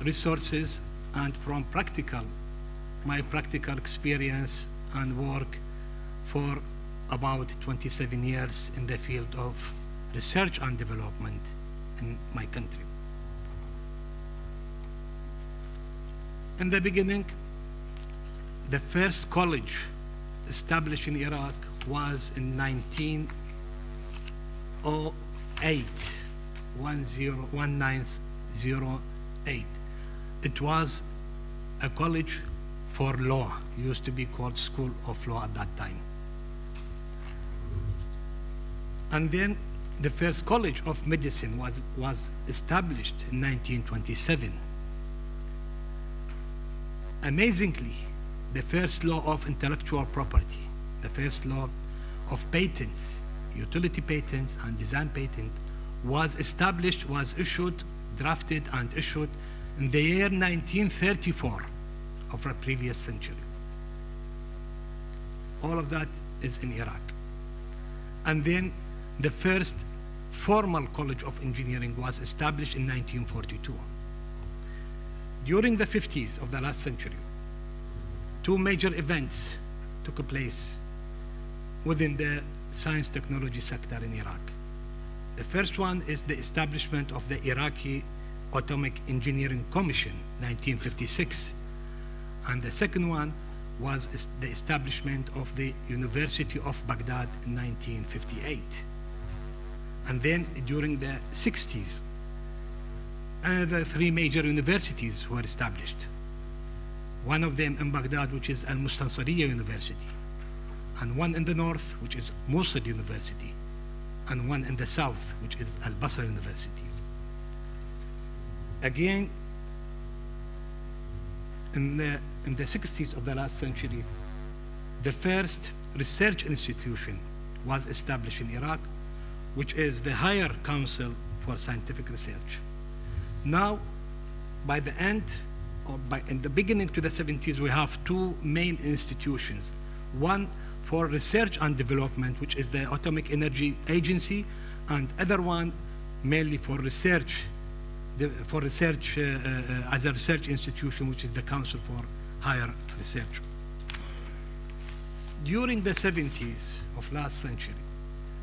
G: resources and from my practical experience and work for about 27 years in the field of research and development in my country. In the beginning, the first college established in Iraq was in 1908. It was a college for law, used to be called School of Law at that time. And then the first college of medicine was established in 1927. Amazingly, the first law of intellectual property, the first law of patents, utility patents and design patent, was established, was issued, drafted and issued in the year 1934 of the previous century. All of that is in Iraq. And then the first formal college of engineering was established in 1942. During the 50s of the last century, two major events took place within the science technology sector in Iraq. The first one is the establishment of the Iraqi Atomic Engineering Commission, 1956. And the second one was the establishment of the University of Baghdad in 1958. And then during the 60s, another three major universities were established. One of them in Baghdad, which is Al-Mustansiriya University, and one in the north, which is Mosul University, and one in the south, which is Al-Basra University. Again, in the 60s of the last century, the first research institution was established in Iraq, which is the Higher Council for Scientific Research. Now, by the end, or in the beginning to the 70s, we have two main institutions. One for research and development, which is the Atomic Energy Agency, and other one mainly for research, as a research institution, which is the Council for Higher Research. During the 70s of last century,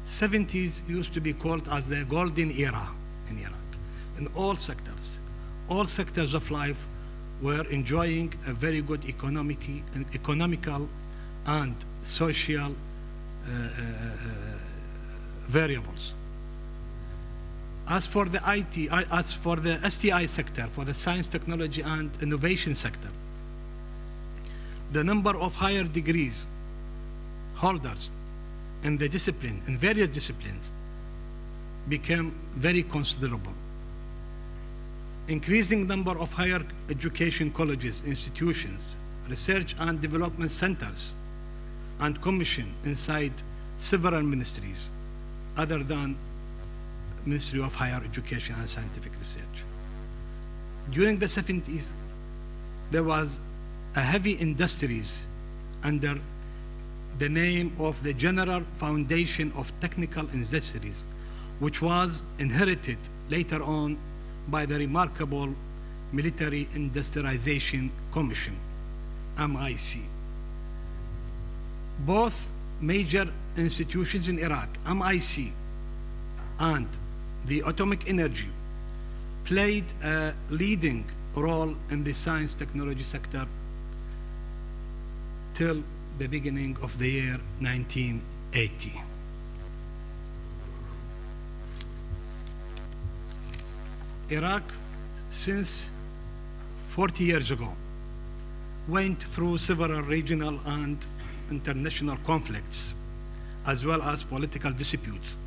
G: 70s used to be called as the golden era in Iraq. In all sectors of life were enjoying a very good economical and social variables. As for the STI sector, for the science, technology, and innovation sector, the number of higher degrees holders in the discipline, in various disciplines, became very considerable. Increasing number of higher education colleges, institutions, research and development centers, and commission inside several ministries other than Ministry of Higher Education and Scientific Research. During the 70s, there was a heavy industries under the name of the General Foundation of Technical Industries, which was inherited later on by the remarkable Military Industrialization Commission, MIC. Both major institutions in Iraq, MIC and the atomic energy, played a leading role in the science technology sector till the beginning of the year 1980. Iraq, since 40 years ago, went through several regional and international conflicts, as well as political disputes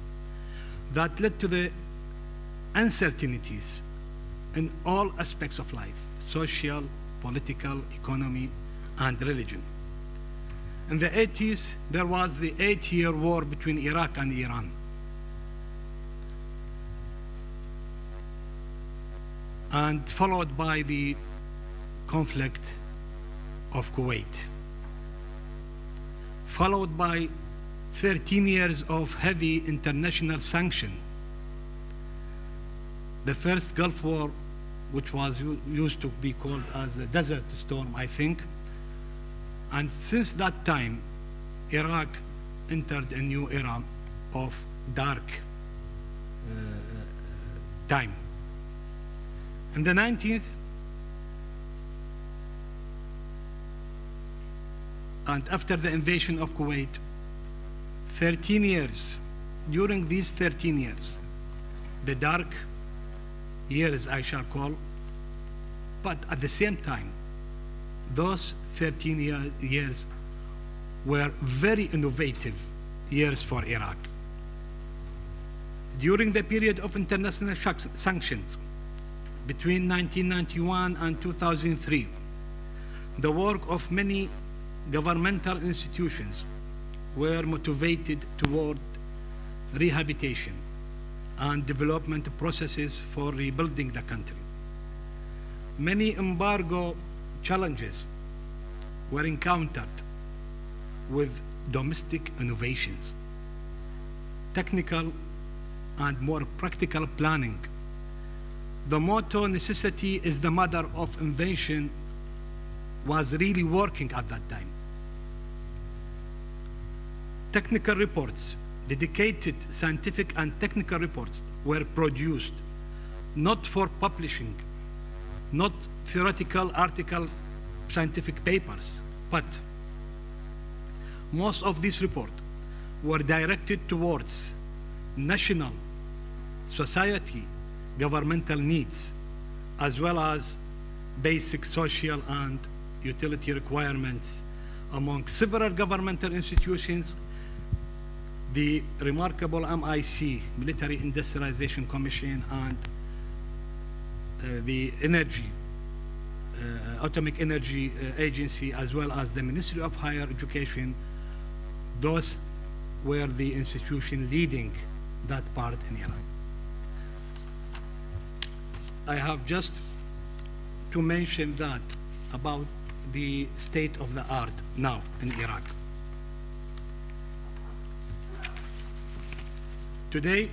G: that led to the uncertainties in all aspects of life, social, political, economy, and religion. In the 80s, there was the 8-year war between Iraq and Iran. And followed by the conflict of Kuwait. Followed by 13 years of heavy international sanction. The first Gulf War, which was used to be called as a Desert Storm, I think. And since that time, Iraq entered a new era of dark time. In the 90s, and after the invasion of Kuwait, 13 years, during these 13 years, the dark years I shall call, but at the same time, those 13 years were very innovative years for Iraq. During the period of international sanctions, between 1991 and 2003, the work of many governmental institutions were motivated toward rehabilitation and development processes for rebuilding the country. Many embargo challenges were encountered with domestic innovations, technical and more practical planning. The motto, necessity is the mother of invention, was really working at that time. Technical reports, dedicated scientific and technical reports were produced, not for publishing, not theoretical article scientific papers, but most of these reports were directed towards national, society, governmental needs, as well as basic social and utility requirements among several governmental institutions. The remarkable MIC, Military Industrialization Commission, and the Atomic Energy Agency, as well as the Ministry of Higher Education, those were the institutions leading that part in Iran. I have just to mention that about the state of the art now in Iraq. Today,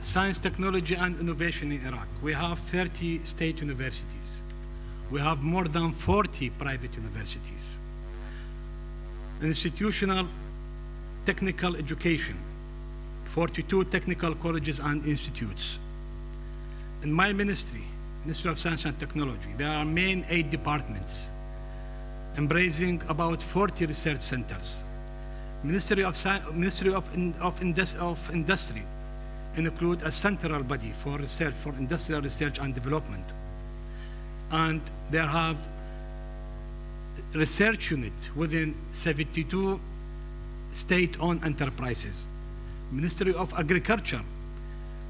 G: science, technology, and innovation in Iraq. We have 30 state universities. We have more than 40 private universities. Institutional technical education, 42 technical colleges and institutes. In my ministry, Ministry of Science and Technology, there are main 8 departments, embracing about 40 research centers. Ministry of Industry include a central body for research, for industrial research and development. And there have research unit within 72 state-owned enterprises. Ministry of Agriculture,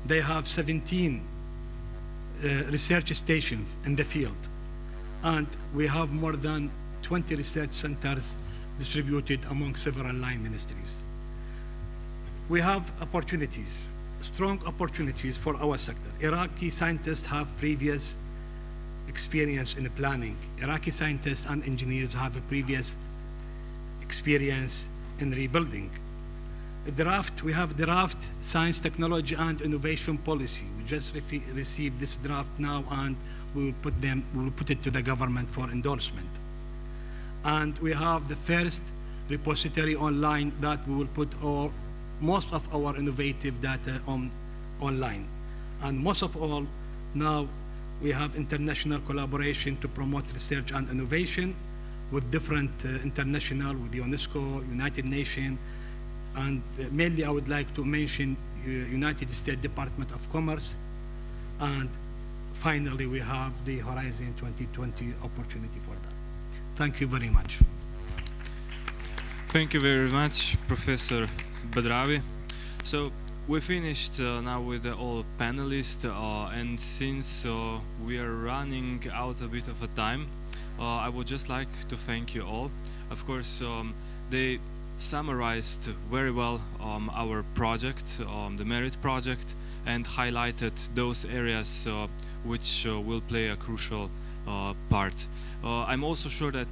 G: they have 17 research stations in the field. And we have more than 20 research centers distributed among several line ministries. We have opportunities, strong opportunities for our sector. Iraqi scientists have previous experience in planning. Iraqi scientists and engineers have a previous experience in rebuilding. We have draft science, technology, and innovation policy. We just received this draft now, and we will put it to the government for endorsement. And we have the first repository online that we will put most of our innovative data online. And most of all, now we have international collaboration to promote research and innovation with different international, with UNESCO, United Nations, and mainly I would like to mention United States Department of Commerce. And finally, we have the Horizon 2020 opportunity for that. Thank you very much.
A: Thank you very much, Professor Badrawi. So we finished now with all panelists, and since we are running out a bit of a time, I would just like to thank you all. Of course, they summarized very well our project, the MERID project, and highlighted those areas which will play a crucial part. I'm also sure that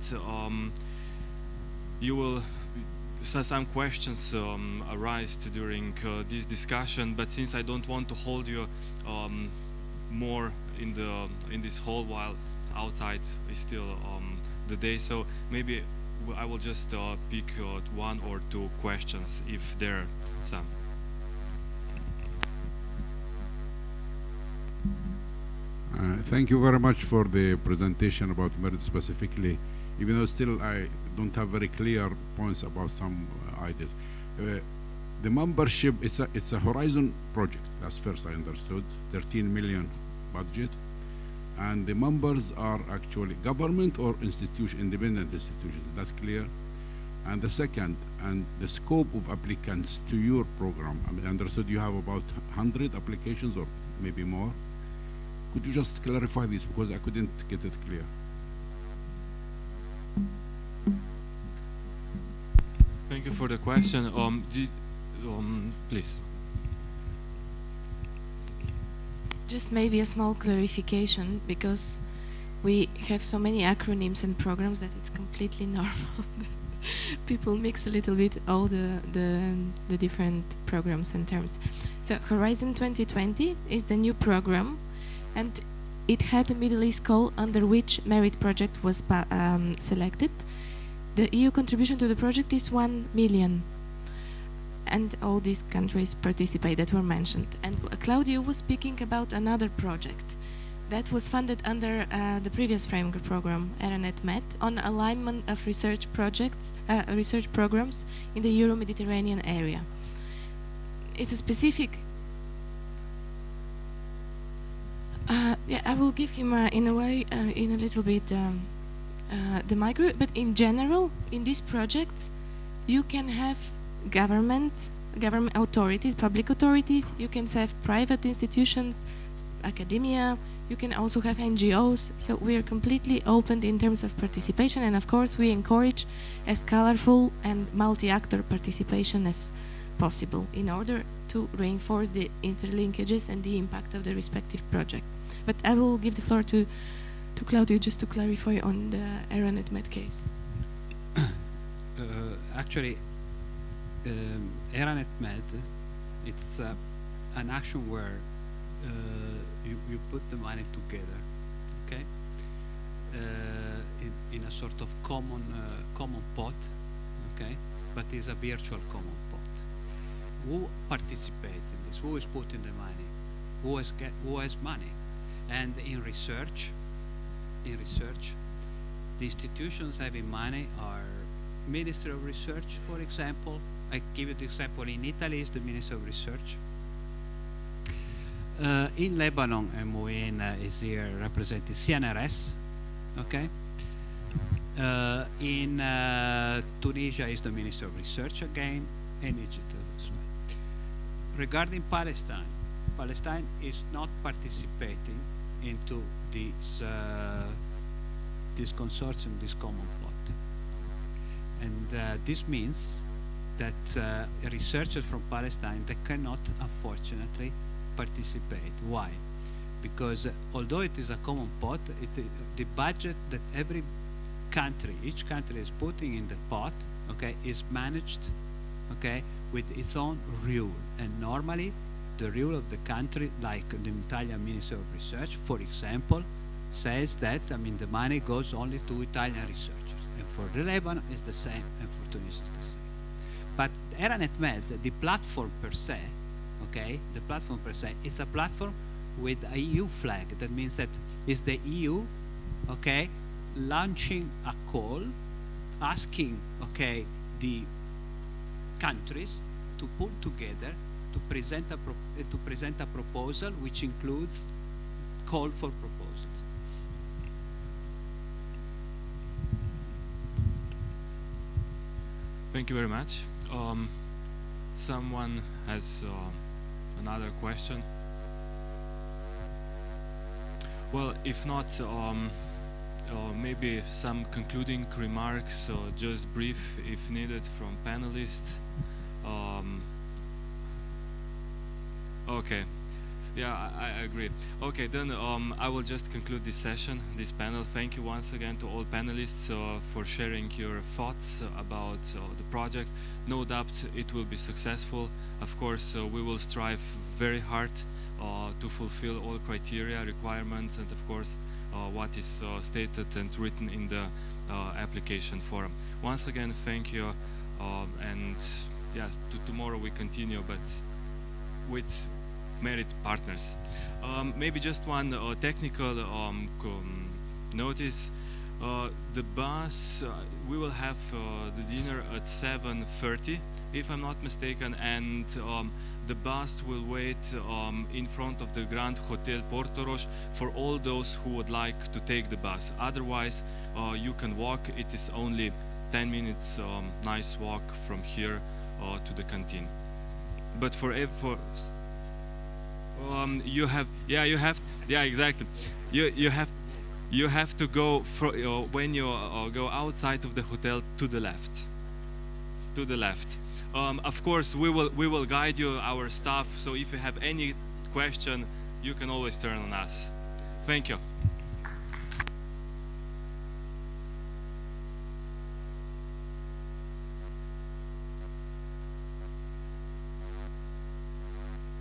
A: you will some questions arise during this discussion, but since I don't want to hold you more in this hall while outside is still the day, so maybe I will just pick one or two questions if there are some.
H: Thank you very much for the presentation about MERID specifically, even though still I don't have very clear points about some ideas. The membership, it's a Horizon project, that's first I understood, 13 million budget, and the members are actually government or institution, independent institutions, that's clear. And the second, and the scope of applicants to your program, I mean, I understood you have about 100 applications or maybe more. Could you just clarify this, because I couldn't get it clear?
A: Thank you for the question. Please.
B: Just maybe a small clarification, because we have so many acronyms and programs that it's completely normal. People mix a little bit all the different programs and terms. So Horizon 2020 is the new program, and it had a Middle East call under which MERID project was selected. The EU contribution to the project is 1 million, and all these countries participate that were mentioned. And Claudio was speaking about another project that was funded under the previous framework program, ERANET-MED, on alignment of research projects, research programs in the Euro-Mediterranean area. It's a specific. Yeah, I will give him in a way, in a little bit, the micro. But in general, in these projects, you can have government authorities, public authorities. You can have private institutions, academia. You can also have NGOs. So we are completely open in terms of participation, and of course, we encourage as colorful and multi-actor participation as possible in order to reinforce the interlinkages and the impact of the respective project. But I will give the floor to Claudio just to clarify on the ERANET-MED case.
E: Actually, ERANET-MED, it's an action where you put the money together, okay, in a sort of common pot, okay, but it's a virtual common pot. Who participates in this? Who is putting the money? Who has money? And in research, the institutions having money are Ministry of Research, for example. I give you the example. In Italy is the Ministry of Research. In Lebanon, Mouin is here representing CNRS, okay. In Tunisia is the Ministry of Research again, and Egypt as well. Regarding Palestine, Palestine is not participating into this consortium, this common pot. And this means that researchers from Palestine, they cannot, unfortunately, participate. Why? Because although it is a common pot, the budget that every country, each country is putting in the pot, okay, is managed, okay, with its own rule. And normally, the rule of the country, like the Italian Ministry of Research, for example, says that, I mean, the money goes only to Italian researchers. And for Lebanon, it's the same, and for Tunisia, it's the same. But ERANET-MED, the platform per se, okay, the platform per se, it's a platform with a EU flag. That means that it's the EU, okay, launching a call, asking, okay, the countries to put together, to present a proposal which includes call for proposals.
A: Thank you very much. Someone has another question? Well, if not, maybe some concluding remarks, just brief if needed from panelists. Okay, yeah, I agree. Okay, then I will just conclude this session, this panel. Thank you once again to all panelists for sharing your thoughts about the project. No doubt it will be successful. Of course, we will strive very hard to fulfill all criteria, requirements, and of course, what is stated and written in the application form. Once again, thank you, and yes, tomorrow we continue, but with MERID partners. Maybe just one technical notice. The bus, we will have the dinner at 7:30, if I'm not mistaken, and the bus will wait in front of the Grand Hotel Portorož for all those who would like to take the bus. Otherwise, you can walk. It is only 10 minutes nice walk from here to the canteen. But you have to go when you go outside of the hotel to the left. Of course, we will guide you, our staff. So if you have any question, you can always turn on us. Thank you.